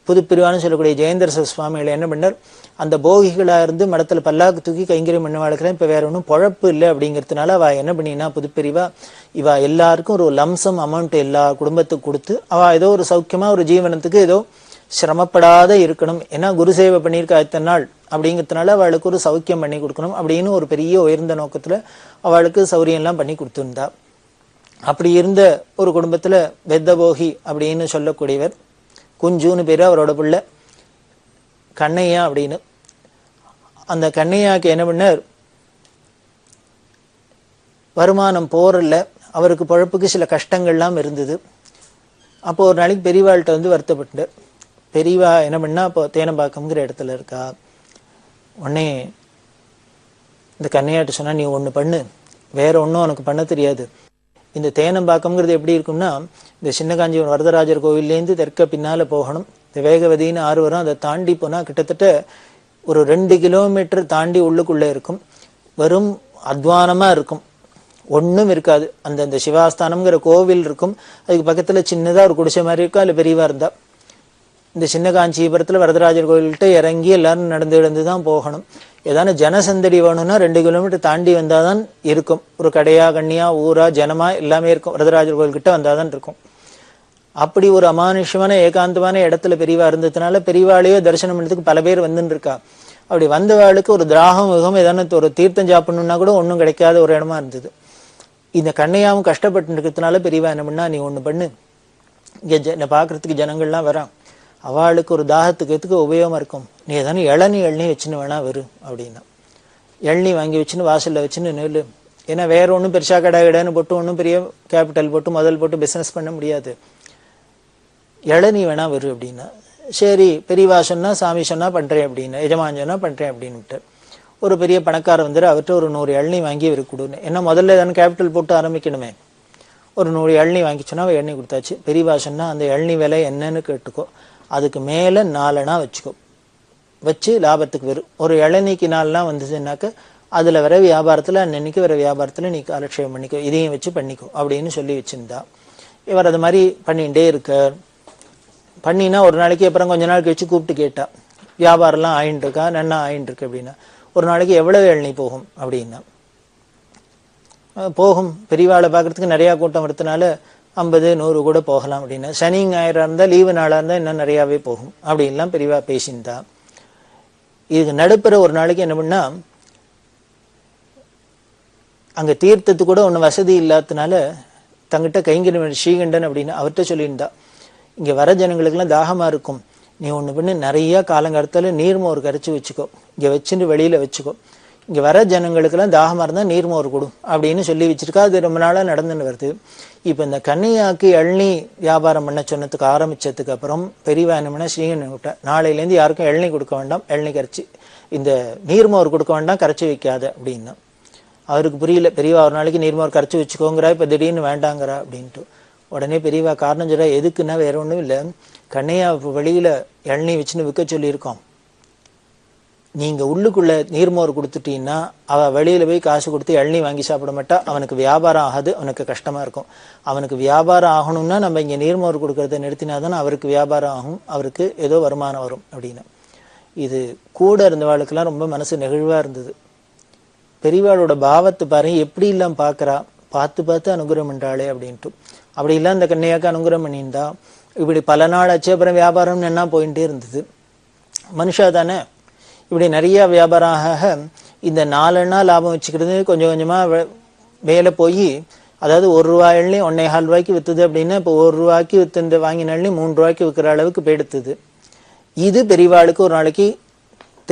புது பிரிவான்னு சொல்லக்கூடிய ஜெயேந்திர சுவாமிகளை என்ன பண்ணார், அந்த போகிகளா இருந்து மடத்துல பல்லாக்கு தூக்கி கைங்கரியம் பண்ண வாழ்க்கிறேன், இப்ப வேற ஒன்றும் பொழப்பு இல்லை அப்படிங்கிறதுனால அவ என்ன பண்ணினா, புதுப்பிரிவா இவ எல்லாருக்கும் ஒரு லம்சம் அமௌண்ட் எல்லா குடும்பத்துக்கு கொடுத்து அவ ஏதோ ஒரு சௌக்கியமா ஒரு ஜீவனத்துக்கு ஏதோ சிரமப்படாத இருக்கணும். ஏன்னா குரு சேவை பண்ணியிருக்கா இத்தனை நாள் அப்படிங்கிறதுனால அவளுக்கு ஒரு சௌக்கியம் பண்ணி கொடுக்கணும் அப்படின்னு ஒரு பெரிய உயர்ந்த நோக்கத்துல அவளுக்கு சௌரியம் எல்லாம் பண்ணி கொடுத்துருந்தா. அப்படி இருந்த ஒரு குடும்பத்துல வெத்தபோகி அப்படின்னு சொல்லக்கூடியவர், குஞ்சுன்னு பேரு அவரோட பிள்ளை, கண்ணையா அப்படின்னு. அந்த கண்ணையாக்கு என்ன பண்ணார், வருமானம் போறல, அவருக்கு பொழப்புக்கு சில கஷ்டங்கள்லாம் இருந்தது. அப்போ ஒரு நாளைக்கு பெரியவாள்கிட்ட வருத்தப்பட்டார். பெரியவா என்ன பண்ணா, இப்போ தேனம்பாக்கம்ங்கிற இடத்துல இருக்கா. உடனே இந்த கண்ணையாட்ட சொன்னா, நீ ஒண்ணு பண்ணு, வேற ஒன்றும் உனக்கு பண்ண தெரியாது. இந்த தேனம்பாக்கம்ங்கிறது எப்படி இருக்கும்னா, இந்த சின்ன காஞ்சிபுரம் வரதராஜர் கோவில்லேருந்து தெற்க பின்னால போகணும். இந்த வேகவதின்னு ஆறு வரும், அதை தாண்டி போனா கிட்டத்தட்ட ஒரு 2 கிலோமீட்டர் தாண்டி உள்ளுக்குள்ள இருக்கும். வெறும் அத்வானமா இருக்கும், ஒன்றும் இருக்காது. அந்த சிவாஸ்தானம்ங்கிற கோவில் இருக்கும், அதுக்கு பக்கத்துல சின்னதா ஒரு குடிசை மாதிரி இருக்கும். அதுல பெரியவா இருந்தா இந்த சின்ன காஞ்சிபுரத்துல வரதராஜர் கோவில்கிட்ட இறங்கி எல்லாரும் நடந்து தான் போகணும். ஏதான ஜனசந்தடி வேணும்னா 2 கிலோமீட்டர் தாண்டி வந்தாதான் இருக்கும். ஒரு கடையா, கண்ணியா, ஊரா, ஜனமா எல்லாமே இருக்கும். வரதராஜர் கோவில் கிட்ட வந்தாதான் இருக்கும். அப்படி ஒரு அமானுஷ்யமான ஏகாந்தமான இடத்துல பெரியவா இருந்ததுனால பெரியவாளையோ தரிசனம் பண்ணதுக்கு பல பேர் வந்துன்னு இருக்கா. அப்படி வந்தவாளுக்கு ஒரு திராகம் யுகம் ஏதான ஒரு தீர்த்தம் சாப்பிடணும்னா கூட ஒன்றும் கிடைக்காத ஒரு இடமா இருந்தது. இந்த கண்ணையாவும் கஷ்டப்பட்டு இருக்கிறதுனால பெரியவா என்ன பண்ணா, நீ ஒண்ணு பண்ணு, இங்க பாக்குறதுக்கு ஜனங்கள்லாம் வரான், அவளுக்கு ஒரு தாகத்துக்கு உபயோகமா இருக்கும், நீ ஏதானே இளநீ வச்சுன்னு வேணா வரு அப்படின்னா. இளநீ வாங்கி வச்சுன்னு வாசல்ல வச்சுன்னு நெல்லு. ஏன்னா வேற ஒன்றும் பெருசா கடைன்னு போட்டு ஒன்றும் பெரிய கேபிட்டல் போட்டு முதல் போட்டு பிசினஸ் பண்ண முடியாது. இளநீ வேணா வரு அப்படின்னா. சரி, பெரியவா சொன்னா, சாமி சொன்னா பண்றேன் அப்படின்னு, எஜமான் சொன்னா பண்றேன் அப்படின்னு. ஒரு பெரிய பணக்காரர் அவர்கிட்ட ஒரு 100 இளநீ வாங்கி அவருக்கு கொடுன்னு. ஏன்னா முதல்ல ஏதானு கேபிட்டல் போட்டு ஆரம்பிக்கணுமே. ஒரு 100 இளநீ வாங்கிச்சோன்னா அவ எண்ணெய் கொடுத்தாச்சு. பெரியவா சொன்னா, அந்த இளநீ விலை என்னன்னு கேட்டுக்கோ, அதுக்கு மேல 4 அணா வச்சுக்கோ, வச்சு லாபத்துக்கு வரும். ஒரு இளநீக்கு 4 அணா வந்துச்சுன்னாக்க அதில் வர வியாபாரத்தில் அன்னன்னைக்கு வர வியாபாரத்தில் நீ காலக்ஷேபம் பண்ணிக்கோ, இதையும் வச்சு பண்ணிக்கோ அப்படின்னு சொல்லி வச்சுருந்தா. இவர் அது மாதிரி பண்ணிகிட்டே இருக்கார். பண்ணினா ஒரு நாளைக்கு அப்புறம் கொஞ்ச நாள் கழிச்சு கூப்பிட்டு கேட்டா, வியாபாரம்லாம் ஆயின்னு இருக்கா, நன்னா ஆயின்னு இருக்கு அப்படின்னா. ஒரு நாளைக்கு எவ்வளவு இளநீ போகும் அப்படின்னா, போகும் பெரியவாளை பார்க்கறதுக்கு நிறையா கூட்டம் வரதுனால 50, 100 கூட போகலாம் அப்படின்னா. சனி ஞாயிறாக இருந்தால், லீவு நாளாக இருந்தால் இன்னும் நிறையாவே போகும் அப்படின்லாம் பெரியவா பேசியிருந்தா. இதுக்கு நடுப்புற ஒரு நாளைக்கு என்ன பண்ணா, அங்கே தீர்த்தத்து கூட ஒன்றும் வசதி இல்லாததுனால தங்கிட்ட கைங்கரி ஸ்ரீகண்டன் அப்படின்னு அவர்கிட்ட சொல்லியிருந்தா, இங்கே வர ஜனங்களுக்கெல்லாம் தாகமாக இருக்கும், நீ ஒன்று பண்ணு, நிறையா காலங்காலத்தில் நீர்மோர் கரைச்சி வச்சுக்கோ, இங்கே வச்சுட்டு வெளியில் வச்சுக்கோ, இங்கே வர ஜனங்களுக்கெல்லாம் தாகமாக இருந்தால் நீர்மோர் கொடு அப்படின்னு சொல்லி வச்சிருக்கா. அது ரொம்ப நாளாக நடந்துன்னு வருது. இப்போ இந்த கன்னியாக்கு இளநீ வியாபாரம் பண்ண சொன்னதுக்கு ஆரம்பித்ததுக்கு அப்புறம் பெரியவா என்ன பண்ணா, ஸ்ரீகண்டன் விட்டா, நாளையிலேருந்து யாருக்கும் இளநீ கொடுக்க வேண்டாம், இளநீ கரைச்சி இந்த நீர்மோர் கொடுக்க வேண்டாம், கரைச்சி வைக்காத அப்படின்னா. அவருக்கு புரியல, பெரியவா ஒரு நாளைக்கு நீர்மோர் கரைச்சி வச்சுக்கோங்கிறா, இப்போ திடீர்னு வேண்டாங்கிறா அப்படின்ட்டு. உடனே பெரியவா காரணம் சொல்கிறா, எதுக்குன்னா வேற ஒன்றும் இல்லை, கண்ணையா வெளியில் இளநீ வச்சுன்னு விற்க சொல்லியிருக்கோம், நீங்கள் உள்ளுக்குள்ளே நீர்மோர் கொடுத்துட்டீங்கன்னா அவள் வெளியில் போய் காசு கொடுத்து இளநீ வாங்கி சாப்பிட மாட்டா, அவனுக்கு வியாபாரம் ஆகாது, அவனுக்கு கஷ்டமாக இருக்கும். அவனுக்கு வியாபாரம் ஆகணும்னா நம்ம இங்கே நீர்மோர் கொடுக்கறத நிறுத்தினா தானே அவருக்கு வியாபாரம் ஆகும், அவருக்கு ஏதோ வருமானம் வரும் அப்படின்னு. இது கூட இருந்தவாளுக்கெல்லாம் ரொம்ப மனசு நெகிழ்வாக இருந்தது. பெரியவாளோட பாவத்தை பாருங்க, எப்படி இல்லாம பார்க்குறா, பார்த்து பார்த்து அனுகிரகம் பண்ணுறாளே அப்படின்ட்டு. அப்படி இல்லை அந்த கண்ணையாக்கு அனுகிரகம் பண்ணியிருந்தா இப்படி பல நாள் ஆச்சு. அப்புறம் வியாபாரம் என்ன போயிட்டே இருந்தது. மனுஷா தானே, இப்படி நிறைய வியாபாரம் ஆக இந்த 4 நாள் லாபம் வச்சுக்கிறது கொஞ்சம் கொஞ்சமாக மேலே போய், அதாவது 1 ரூபாய் இளநீ 1.25 ரூபாய்க்கு விற்றுது அப்படின்னா, இப்போ 1 ரூபாய்க்கு விற்று வாங்கின இளநீ 3 ரூபாய்க்கு விற்கிற அளவுக்கு போயிடுத்துது. இது பெரியவாளுக்கு ஒரு நாளைக்கு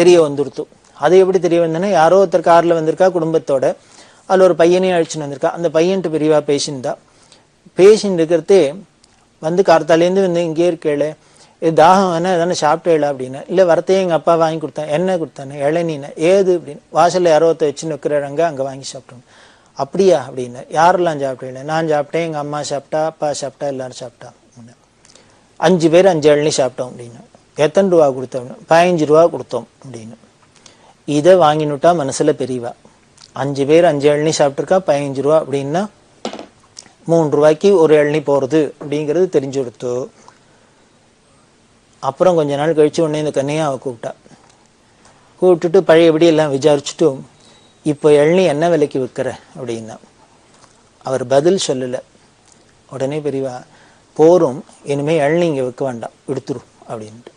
தெரிய வந்துடுத்து. அது எப்படி தெரிய வந்தேன்னா, யாரோ ஒருத்தர் காரில் வந்திருக்கா குடும்பத்தோட, அதில் ஒரு பையனையும் அழிச்சுன்னு வந்திருக்கா. அந்த பையன்ட்டு பெரியவா பேசியிருந்தா. பேசின்னு இருக்கிறதே வந்து கார்த்தாலேருந்து வந்து இங்கே இருக்கேளே, இது தாகம் வேணா எதானே சாப்பிட்டேளா அப்படின்னா. இல்லை வரத்தையே எங்கள் அப்பா வாங்கி கொடுத்தான். என்ன கொடுத்தானே? இளநீன்னு. ஏது அப்படின்னு. வாசலில் யாரோ ஒருத்தர் வச்சு நிற்கிறாங்க, அங்கே வாங்கி சாப்பிட்டோம். அப்படியா அப்படின்னு. யாரெல்லாம் சாப்பிட்டேன்? நான் சாப்பிட்டேன், எங்கள் அம்மா சாப்பிட்டா, அப்பா சாப்பிட்டா, எல்லாரும் சாப்பிட்டா. 5 பேர் 5 இளநீ சாப்பிட்டோம் அப்படின்னு. எத்தனை ரூபா கொடுத்தோம்? 15 ரூபா கொடுத்தோம் அப்படின்னு. இதை வாங்கினுட்டா மனசுல பெரியவா. 5 பேர் 5 இளநீ சாப்பிட்டுருக்கா, 15 ரூபா அப்படின்னா 3 ரூபாய்க்கு ஒரு இளநீ போறது அப்படிங்கிறது தெரிஞ்சு கொடுத்து. அப்புறம் கொஞ்ச நாள் கழிச்சு உடனே இந்த கண்ணையாவை கூப்பிட்டுட்டு பழையபடி எல்லாம் விசாரிச்சுட்டு, இப்போ இளநீ என்ன விலைக்கு விற்கிற அப்படின்னா. அவர் பதில் சொல்லலை. உடனே பெரியவா, போரும், இனிமே இளநீ இங்கே விற்க வேண்டாம், எடுத்துரும் அப்படின்ட்டு.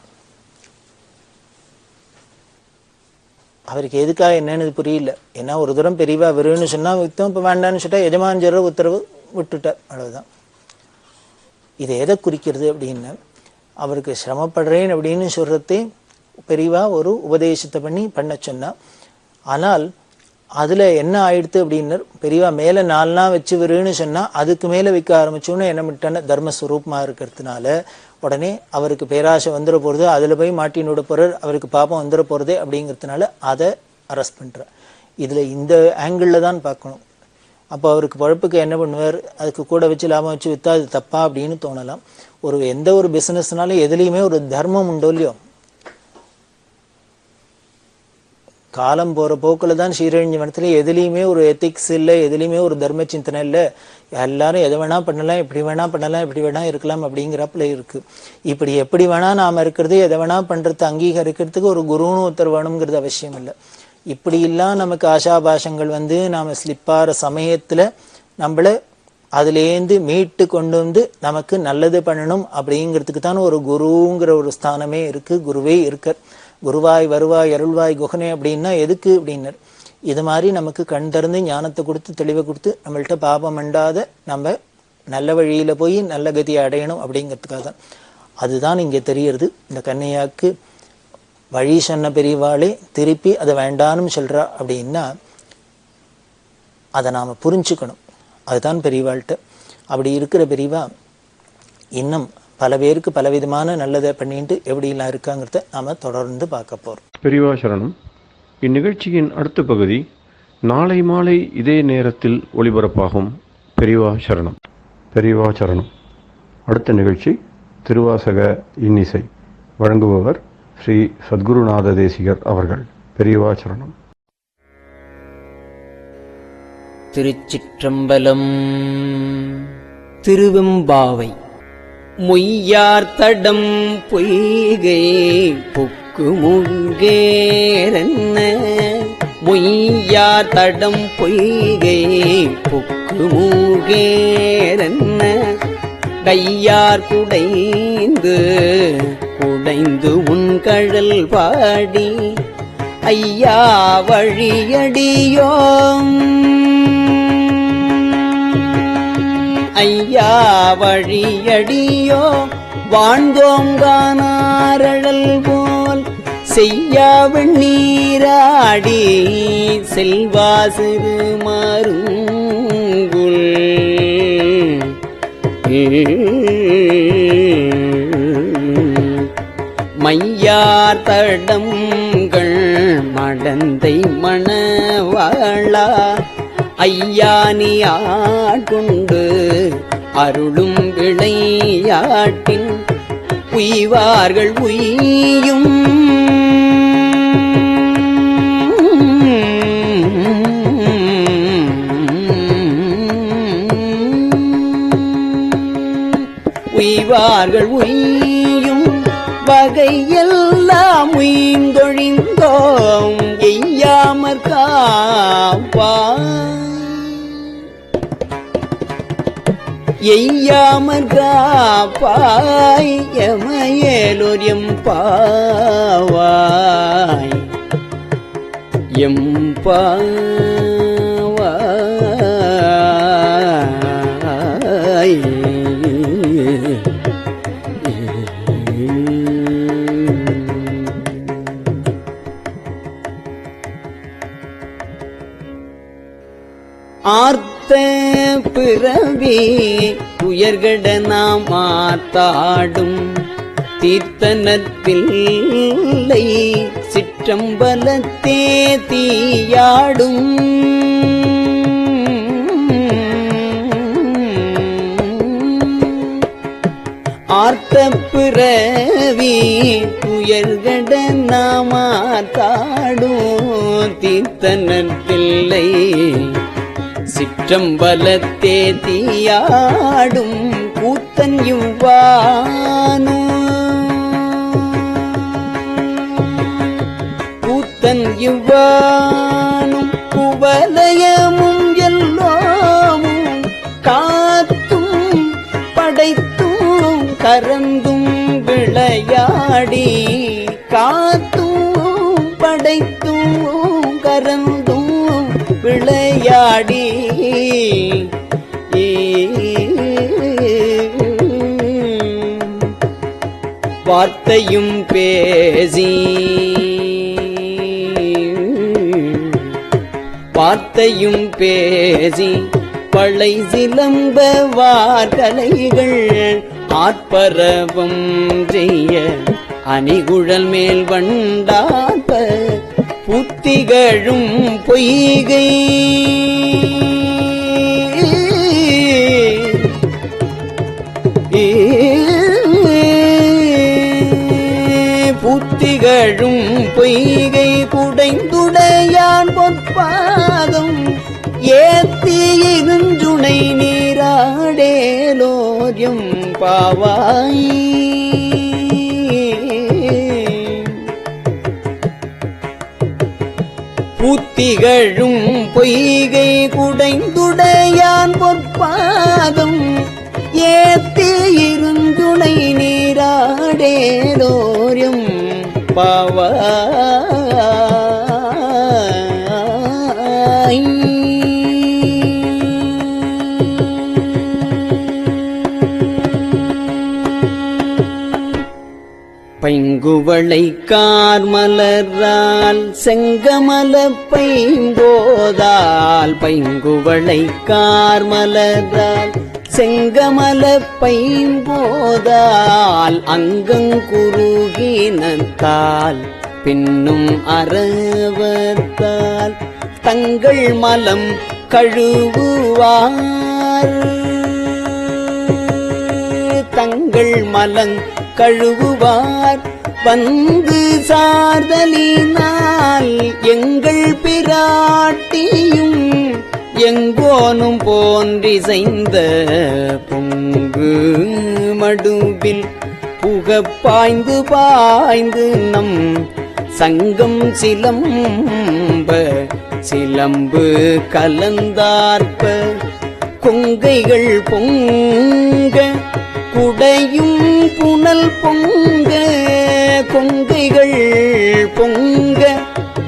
அவருக்கு எதுக்காக என்னன்னு புரியல. ஏன்னா ஒரு தூரம் பெரியவா வெறுன்னு சொன்னா வித்தோம், இப்போ வேண்டான்னு சொல்லிட்டா எஜமான் சொல்ற உத்தரவு விட்டுட்டார், அவ்வளவுதான். இது எதை குறிக்கிறது அப்படின்னு, அவருக்கு சிரமப்படுறேன் அப்படின்னு சொல்றதே பெரியவா ஒரு உபதேசத்தை பண்ண சொன்னா. ஆனால் அதுல என்ன ஆயிடுத்து அப்படின்னு, பெரியவா மேல 4 நாள் வச்சு விருன்னு சொன்னா அதுக்கு மேல விற்க ஆரம்பிச்சோன்னு என்ன பண்ணிட்டான, தர்மஸ்வரூபமா இருக்கிறதுனால உடனே அவருக்கு பேராசை வந்துட போறது, அதுல போய் மாட்டினோட போறார், அவருக்கு பாப்பம் வந்துட போறதே அப்படிங்கிறதுனால அதை அரெஸ்ட் பண்ற. இதுல இந்த ஆங்கிள் தான் பார்க்கணும். அப்போ அவருக்கு பழப்புக்கு என்ன பண்ணுவார், அதுக்கு கூட வச்சு லாபம் வச்சு வித்தா அது தப்பா அப்படின்னு தோணலாம். எந்த ஒரு பிசினஸ்னாலும் எதுலையுமே ஒரு தர்மம் உண்டோ இல்லையோ. காலம் போற போக்குல தான் ஸ்ரீரஞ்ச மனத்துல எதுலையுமே ஒரு எத்திக்ஸ் இல்லை, எதுலையுமே ஒரு தர்ம சிந்தனை இல்லை. எல்லாரும் எதை வேணா பண்ணலாம், எப்படி வேணா பண்ணலாம், எப்படி வேணா இருக்கலாம் அப்படிங்கிறப்பல இருக்கு. இப்படி எப்படி வேணா நாம இருக்கிறது, எதை வேணா பண்றது அங்கீகரிக்கிறதுக்கு ஒரு குருன்னு ஒருத்தர் வேணுங்கிறது அவசியம் இல்லை. இப்படி எல்லாம் நமக்கு ஆசாபாசங்கள் வந்து நாம ஸ்லிப்பார சமயத்துல நம்மள அதுலேருந்து மீட்டு கொண்டு வந்து நமக்கு நல்லது பண்ணணும் அப்படிங்கிறதுக்கு தான் ஒரு குருங்கிற ஒரு ஸ்தானமே இருக்கு, குருவே இருக்க. குருவாய் வருவாய் அருள்வாய் குகனே அப்படின்னா எதுக்கு அப்படின்னர், இது மாதிரி நமக்கு கண் திறந்து ஞானத்தை கொடுத்து தெளிவை கொடுத்து நம்மள்கிட்ட பாபம் அண்டாத நம்ம நல்ல வழியில போய் நல்ல கதியை அடையணும் அப்படிங்கிறதுக்காக தான். அதுதான் இங்கே தெரியறது. இந்த கன்னையாக்கு வழி சொன்ன பெரியவாளே திருப்பி அதை வேண்டான்னு சொல்றா அப்படின்னா அதை நாம புரிஞ்சுக்கணும். அதுதான் பெரியவாள்கிட்ட. அப்படி இருக்கிற பெரியவா இன்னும் பல பேருக்கு பலவிதமான நல்லதை பண்ணிட்டு எப்படிலாம் இருக்காங்கிறத நாம தொடர்ந்து பார்க்க போறோம். பெரியவா சரணம். இந்நிகழ்ச்சியின் அடுத்த பகுதி நாளை மாலை இதே நேரத்தில் ஒளிபரப்பாகும். பெரியவா சரணம். பெரியவா சரணம். அடுத்த நிகழ்ச்சி திருவாசக இன்னிசை. வழங்குபவர் ஸ்ரீ சத்குருநாத தேசிகர் அவர்கள். பெரியவா சரணம். திருச்சிற்றம்பலம். திருவெம்பாவை. மொய்யார் தடம் பொய்கை புக்கு முங்கேரன்ன, மொய்யார் தடம் பொய்கை புக்கு முங்கேரன்ன, கையார் குடைந்து குடைந்து உன்கழல் பாடி ஐயா வழியடியோம், ஐயா வழியடியோ வாழ்ந்தோங்கானாரழல் போல் செய்யா வெண்ணீராடி செல்வா சிறு மருங்குல். மையார் தடங்கள் மடந்தை மணவாளா, ஐயானி ஆட்கொண்டு அருளும் விளையாட்டின் உய்வார்கள் உய்யும். உய்வார்கள் உய்யும் வகையெல்லாம் உய்ந்தொழிந்தோம் எய்யாமற் காப்பாய், எய்யாமற் காப்பாய் எமையேலோர் எம்பாவாய், எம்பாவாய். ஆர்த்த பிறவி உயர்கட நாம் ஆத்தாடும் தீர்த்தனத்தில்லை சிற்றம்பலத்தே தீயாடும். ஆர்த்த பிறவி உயர்கட நாம் ஆத்தாடும் தீர்த்தனத்தில்லை சிற்றம்பலத்தே தீயாடும் கூத்தன் இவ்வானோ, கூத்தன் இவ்வானும் குவலயமும் எல்லோமும் காத்தும் படைத்தும் கரந்தும் விளையாடி, காத்தும் படைத்தும் கரந்தும் விளையாடி வார்த்தையும் பேசி, வார்த்தையும் பேசி பழை சிலம்ப வார்கலைகள் ஆர்ப்பரவம் செய்ய அணிகுழல் மேல் வண்டாப்ப புத்திகழும் பொய்கை. புத்திகழும் பொய்கை குடைந்துடையான் பொற்பாதம் ஏத்தி இருஞ்சுனை நீராடேலோரியம் பாவாய். புத்திகழும் பொய்கை குடைந்துடையான் பொற்பாதம் ஏத்தி இருந்துணை நீராடேலோரியம் பாவாய். பைங்குவளை கார்மலரால் செங்கமல பைம்போதால், பைங்குவளை கார்மலரால் செங்கமல பைம்போதால் அங்கங்குருகினத்தால் பின்னும் அரவத்தால் தங்கள் மலம் கழுவுவார், தங்கள் மலங் கழுவுவார் வந்து சார்தலினால் எங்கள் பிராட்டியும் எங்கோனும் போன்றிசைந்த பொங்கு மடுவில் புகப்பாய்ந்து பாய்ந்து நம் சங்கம் சிலம்ப சிலம்பு கலந்தார்ப்ப கொங்கைகள் பொங்க குடையும் புனல் பொங்க கொங்கைகள் பொங்க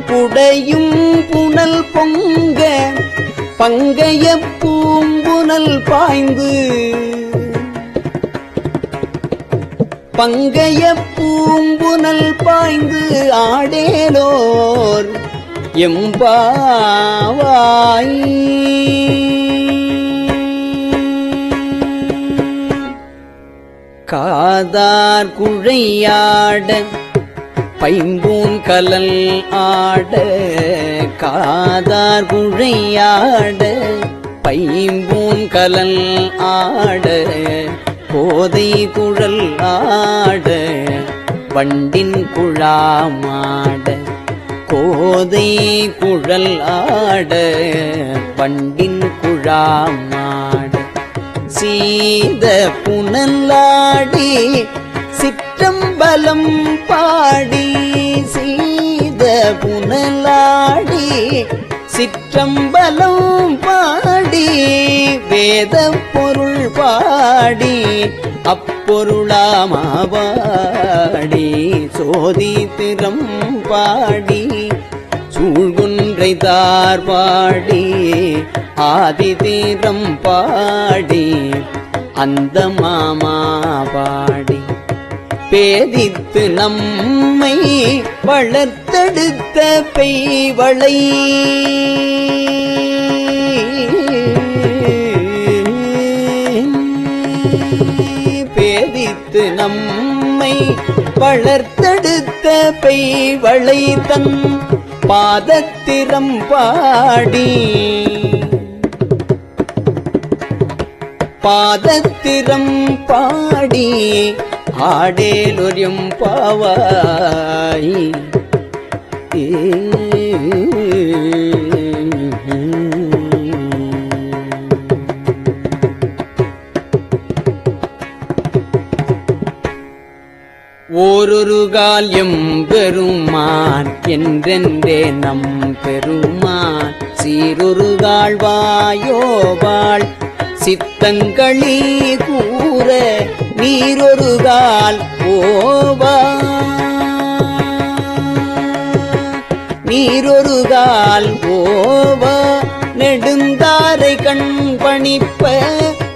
குடையும் புனல் பொங்க பங்கைய பூம்புனல் பாய்ந்து பங்கைய பூம்புனல் பாய்ந்து ஆடேலோர் எம்பாவாய். காதார் குழையாட பைம்பூன் கலல் ஆட காதார் குழையாட பைம்பூன் கலல் ஆட கோதை குழல் ஆட வண்டின் குழாமாட கோதை குழல் ஆட வண்டின் குழாமாட சீத புனலாடி சிற்றம்பலம் பாடி சீத புனலாடி சிற்றம்பலம் பாடி வேத பொருள் பாடி அப்பொருளாமாவாடி சோதி திறம் பாடி சூழ்குன்றை தார் பாடி ஆதி தீரம் பாடி அந்த மாமா பாடி பேதித்து நம்மை வளர்த்தெடுத்த பெய்வளை பேதித்து நம்மை வளர்த்தெடுத்த பெய்வளை தன் பாதத்திரம் பாடி பாதத்திரம் பாடி ஆடேலொரும் பாவாய். ஓரொரு கால் எம்பெருமான் என்றென்றே நம் பெருமான் சீரொரு கால் வாயோவாள் சித்தங்களி கூற நீரொரு கால் ஓவா நீரொரு கால் ஓவா நெடுந்தாரை கண் பணிப்ப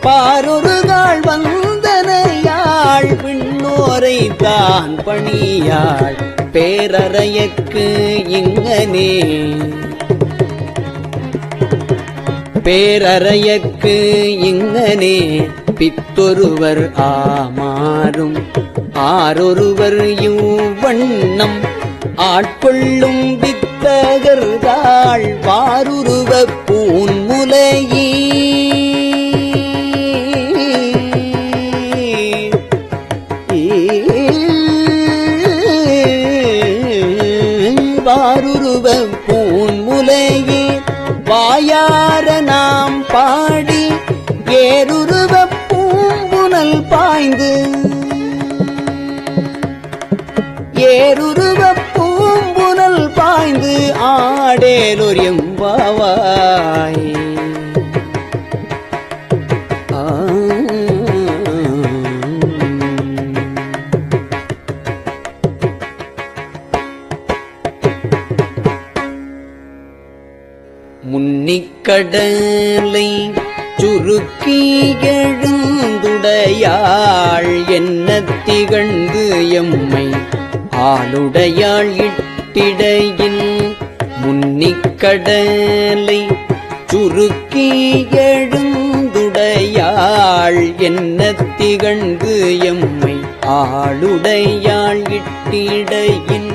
பாரொரு கால் வந்தனையாள் விண்ணோரை தான் பணியாள் பேரறையக்கு இங்கனே பேரறையக்கு இங்கனே பித்தொருவர் ஆமாறும் ஆரொருவர் யூவண்ணம் ஆட்கொள்ளும் வித்தகர்தாள் வாருருவ பூன்முலையீ வாருருவ பூன்முலையே வாயார நாம் பாடி ஏருருவ பூம்புனல் பாய்ந்து ஏருருவ பூம்புனல் பாய்ந்து ஆடேலொரு எம்பாவாய். முன்னிக்கடலை சுருக்கி எழுந்துடையாள் என்ன திகழ்ந்து எம்மை ஆளுடையாள் இட்டிடையின் முன்னிக்கடலை சுருக்கி எழுந்துடையாள் என்ன திகழ்ந்து எம்மை ஆளுடையாள் இட்டிடையின்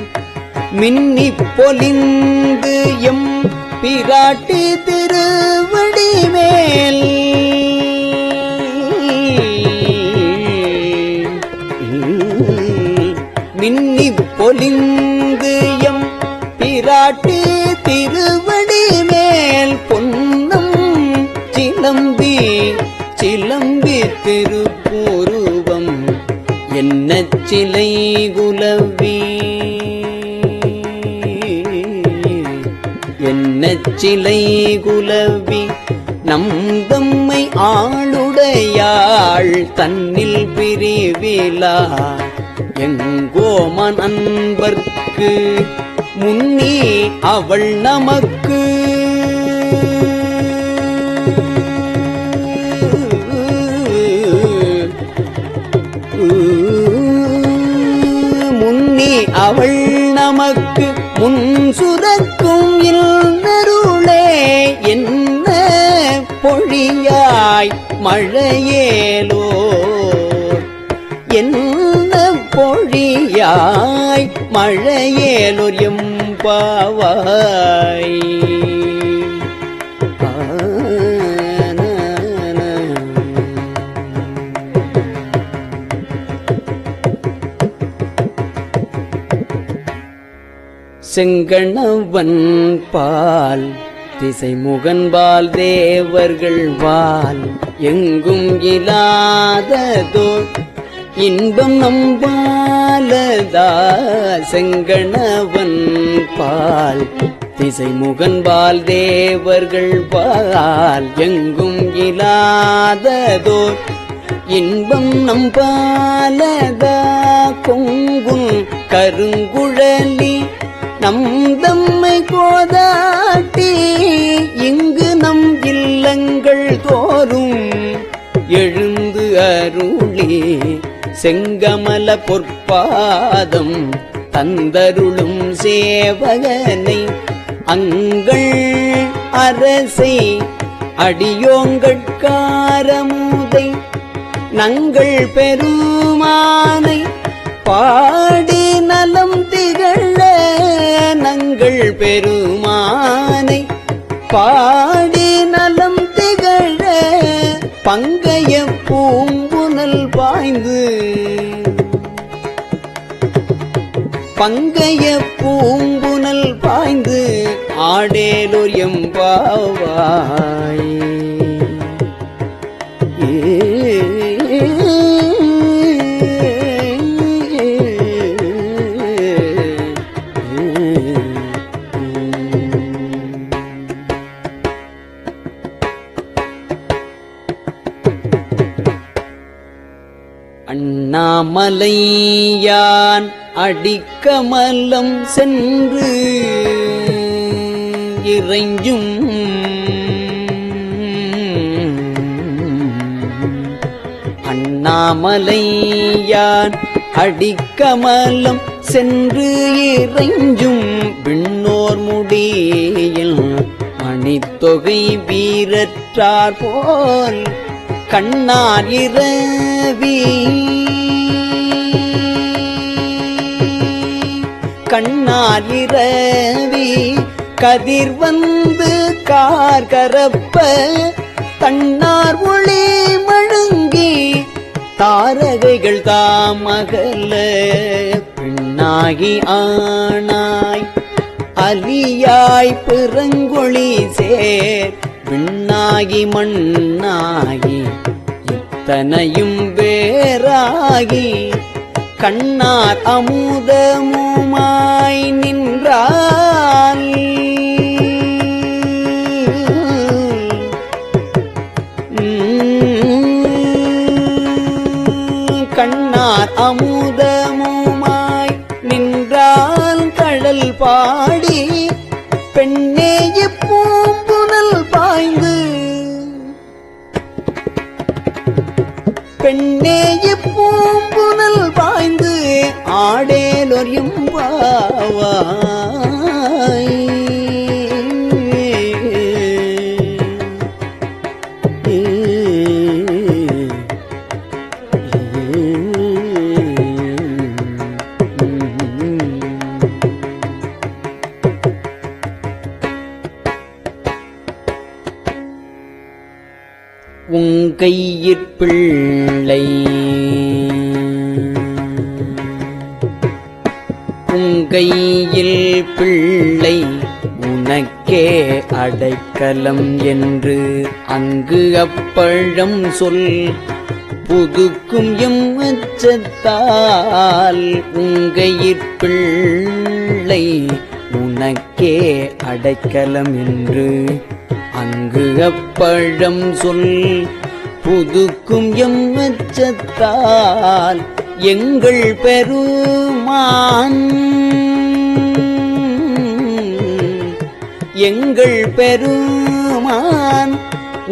மின்னிப் பொலிந்து எம் பிராட்டி திருவடி மேல் மின்னிப் பொலிந்து எம் பிராட்டி திருவடி மேல் பொன்னம் திருப்புருவம் என்ன சிலை குலவி என்ன சிலை குலவி நம் தம்மை ஆளுடையாள் தன்னில் பிரிவிலா எங்கோமன் அன்பர்க்கு முன்னே அவள் நமக்கு முன்னே அவள் நமக்கு முன் சுரக்கும் இல்லருளே என்ன பொழியாய் மழையேலோ என்ன பொழியாய் மழையேலோர் எம்பாவாய். செங்கணவன் பால் திசைமுகன்பால் தேவர்கள் வால் எங்கும் இலாததோர் இன்பம் நம்பாலதா. செங்கணவன் பால் திசைமுகன்பால் தேவர்கள் பால் எங்கும் இலாததோர் இன்பம் நம்பாலதா. கொங்குன் கருங்குழலி நம் தம்மை கோதாட்டி இங்கு நம் இல்லங்கள் தோறும் எழுந்து அருளி செங்கமல பொற்பாதம் தந்தருளும் சேவகனை அங்கள் அரசை அடியோங்கட்காரமுதை நங்கள் பெருமானை பாடி நலம் திகழ நங்கள் பெருமானை பாடி நலம் திகழ பங்கைய பூம்புனல் பாய்ந்து பங்கைய பூம்புனல் பாய்ந்து ஆடேலோர் எம்பாவாய். அண்ணாமலையான் அடிக்கமலம் சென்று இறைஞ்சும் அண்ணாமலையான் அடிக்கமலம் சென்று இறைஞ்சும் விண்ணோர் முடியில் மணித்தொகை வீரற்றார் போல் கண்ணார் இரவி கண்ணார் இரவி கதிர் வந்து கார் கரப்ப தன்னார் ஒளி மழுங்கி தாரகைகள் தாமகல பெண்ணாகி ஆனாய் அலியாய் பிறங்கொழி சேர் விண்ணாகி மண்ணாகி இத்தனையும் வேறாகி கண்ணார் அமுதமுமாய் நின்றால் கண்ணார் அமுதமுமாய் நின்றால் கடல் பாடி பெண்ணே பூம்புனல் பாய்ந்து பெண்ணே பூம்புனல் பாய்ந்து ஆடேலோர் எம்பாவாய். உங்கையிற் பிள்ளை உங்கையில் பிள்ளை உனக்கே அடைக்கலம் என்று அங்கு அப்பழம் சொல் புதுக்கும் எம் அச்சத்தால் உங்கையிற்பிள்ளை உனக்கே அடைக்கலம் என்று அங்கு அப்பழம் சொல். புதுக்கும் எம் அச்சத்தால் எங்கள் பெருமான் எங்கள் பெருமான்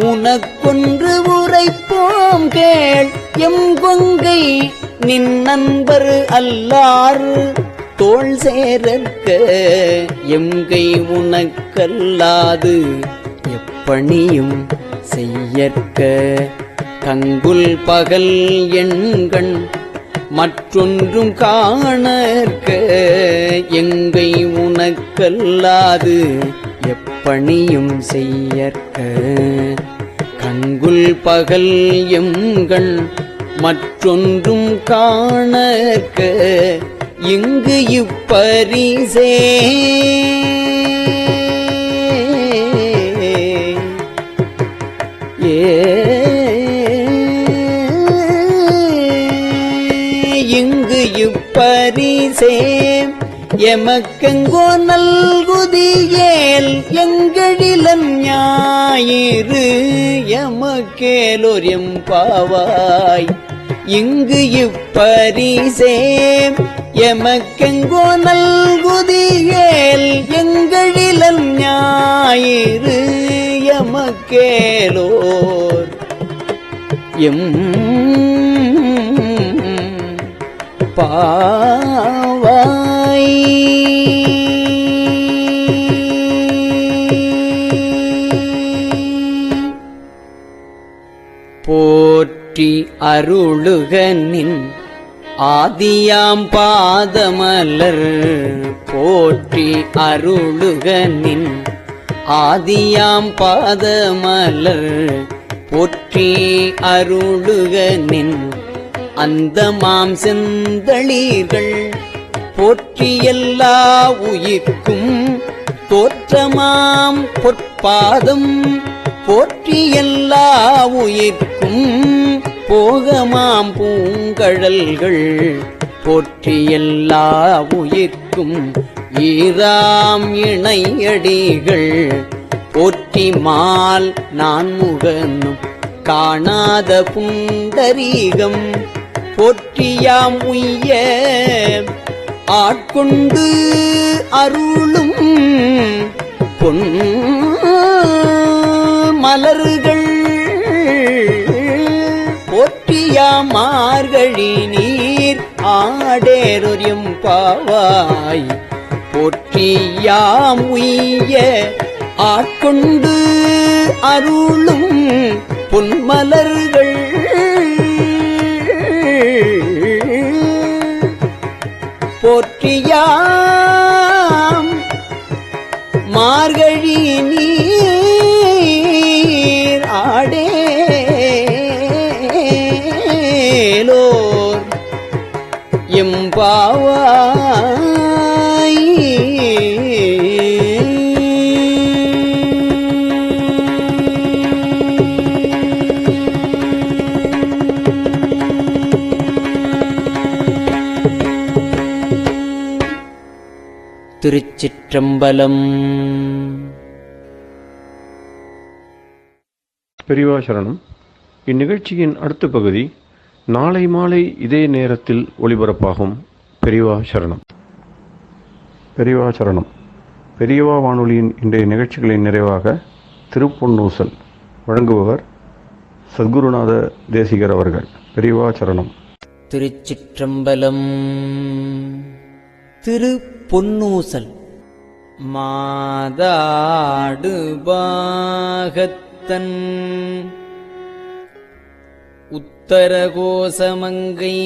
உனக்கொன்று உரைப்போம் கேள். எம் கொங்கை நின் நண்பர் அல்லார் தோள் சேரற்க எம்கை உனக்கல்லாது எப்பணியும் செய்யற்க. கங்குல் பகல் எண்கண் மற்றொன்றும் காணற்க எங்கை உனக்கல்லாது எப்பணியும் செய்யற்க. கங்குல் பகல் எம்கண் மற்றொன்றும் காணற்க இங்கு இப்பரிசே. இங்கு இப்பரிசே எமக்கெங்கோ நல்குதியேல் எங்களிலன் ஞாயிறு எமக்கேலோர் எம்பாவாய். இங்கு இப்பரிசே எமக்கெங்கோ நல்குதியேல் எங்களிலன் ஞாயிறு எமக்கேலோர் எம் பாவாய். போற்றி அருளுக நின் ஆதியாம் பாதமலர். போற்றி அருளுக நின் ஆதியாம் பாதமலர். போற்றி அருளுக நின் அந்தமாம் செந்தளிர்கள். போற்றி எல்லா உயிர்க்கும் தோற்றமாம் பொற்பாதம். போற்றி எல்லா உயிர்க்கும் போகமாம் பூங்கழல்கள். போற்றி எல்லா உயிர்க்கும் ஈராம் இணையடிகள். போற்றி மால் நான்முகனும் காணாத புண்டரீகம். போற்றியாம் உய்ய ஆட்கொண்டு அருளும் பொன் மலர்கள். போற்றியாம் மார்கழி நீர் ஆடேரொரியம் பாவாய். போற்றியாம் உய்ய ஆட்கொண்டு அருளும் பொன்மலர்கள். போற்றியாம் மார்கழி நீர் ஆடேலோர் எம்பாவாய். திருச்சிற்றம்பலம். பெரியவா சரணம். இந்நிகழ்ச்சியின் அடுத்த பகுதி நாளை மாலை இதே நேரத்தில் ஒளிபரப்பாகும். பெரியவா சரணம். பெரியவா சரணம். பெரியவா வானொலியின் இன்றைய நிகழ்ச்சிகளின் நிறைவாக திருப்பொன்னூசல் வழங்குபவர் சத்குருநாத தேசிகர் அவர்கள். பெரியவா சரணம். திருச்சிற்றம்பலம். திருப்பொன்னூசல். மாதாடு பாகத்தன் உத்தரகோசமங்கை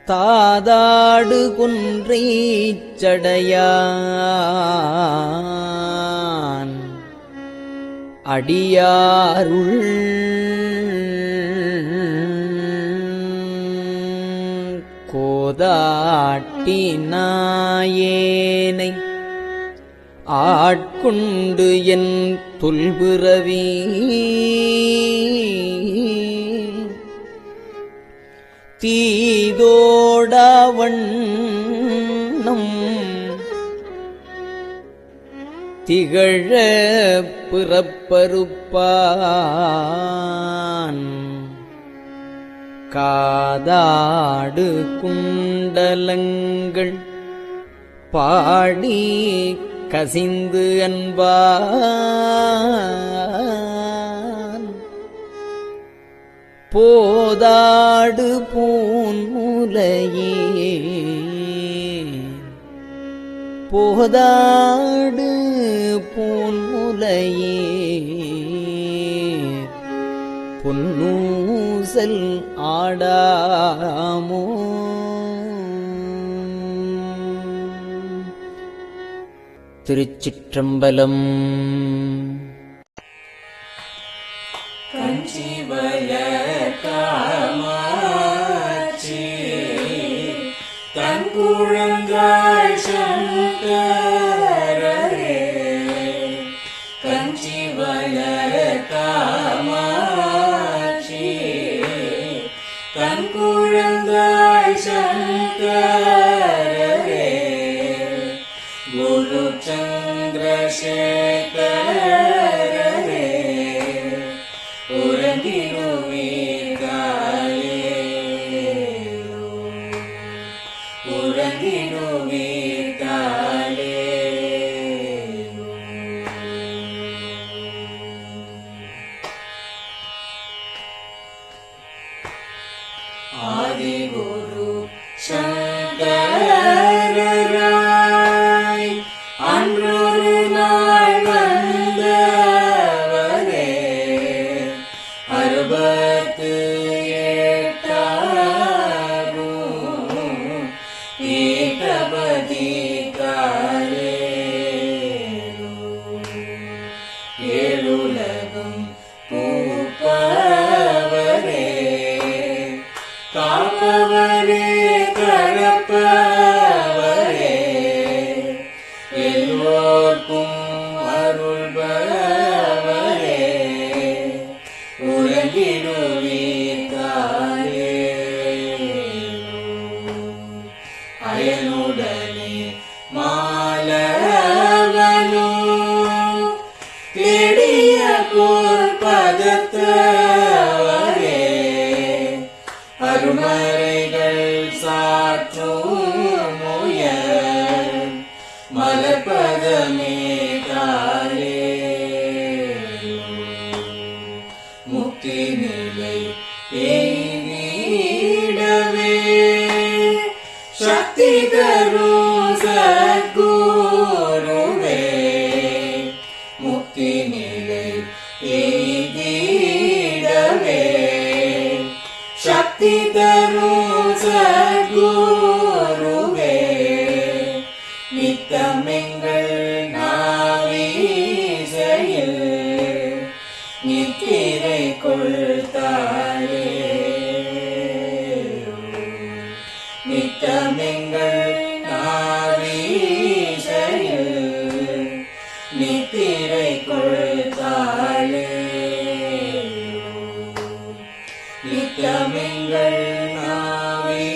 தாதாடு குன்றை சடையான் அடியாருள் கோதாட்டி நாயேனை ஆட்கொண்டு என் தொல்பிறவி தீதோடவண்ணம் திகழ பிறப்பறுப்பான் காதாடு குண்டலங்கள் பாடி கசிந்து அன்பான் போதாடு பூன்முலையே போதாடு பூன்முலையே பொன்னூசல் ஆடாமோ திருச்சிற்றம்பலம். தங்குழங்காய் சங்கரரே கஞ்சிவய காமாட்சி தங்குழங்காய் சங்கரரே குரு சந்திரசேகரரே ஆதிகுரு சங்கரராய் அன்றொரு நாள் வந்தவரே அறுபத்து எட்டாகும் பீட்டபதி காலே ஏழுலகும் பூப்பவரே காப்பவரே கரப்பவரே எல்லோர்க்கும் அருள்பவரே உறங்கிடுவீர்காலே அயனுடனே மாலவனோ தேடிய பொற்பதத்தவரே அருமறைகள் சாற்றும் முயல் மலர்பதமே காலே முக்தி நிலை எய்திடவே சக்தி தரும் சத்குருவே முக்தி நிலை எய்திடவே சக்தி தரும் சத்குருவே நித்தமெங்கள் நாவீசையில் நித்திரை கொள்தாயே நித்தமெங்கள் நாவீசையில் நித்திரை கொள்தாயே நித்தமெங்கள் நாவீசையில்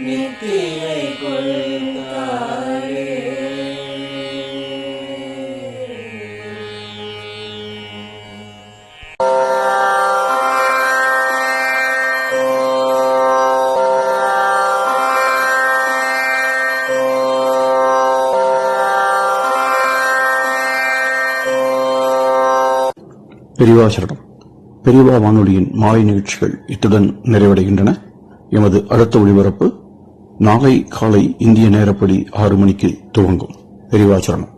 நித்திரை கொள்தாயே. பெரியவாசரணம். பெரியவா வானொலியின் மாலை நிகழ்ச்சிகள் இத்துடன் நிறைவடைகின்றன. எமது அடுத்த ஒளிபரப்பு நாளை காலை இந்திய நேரப்படி 6 மணிக்கு துவங்கும். பெரியவாசரணம்.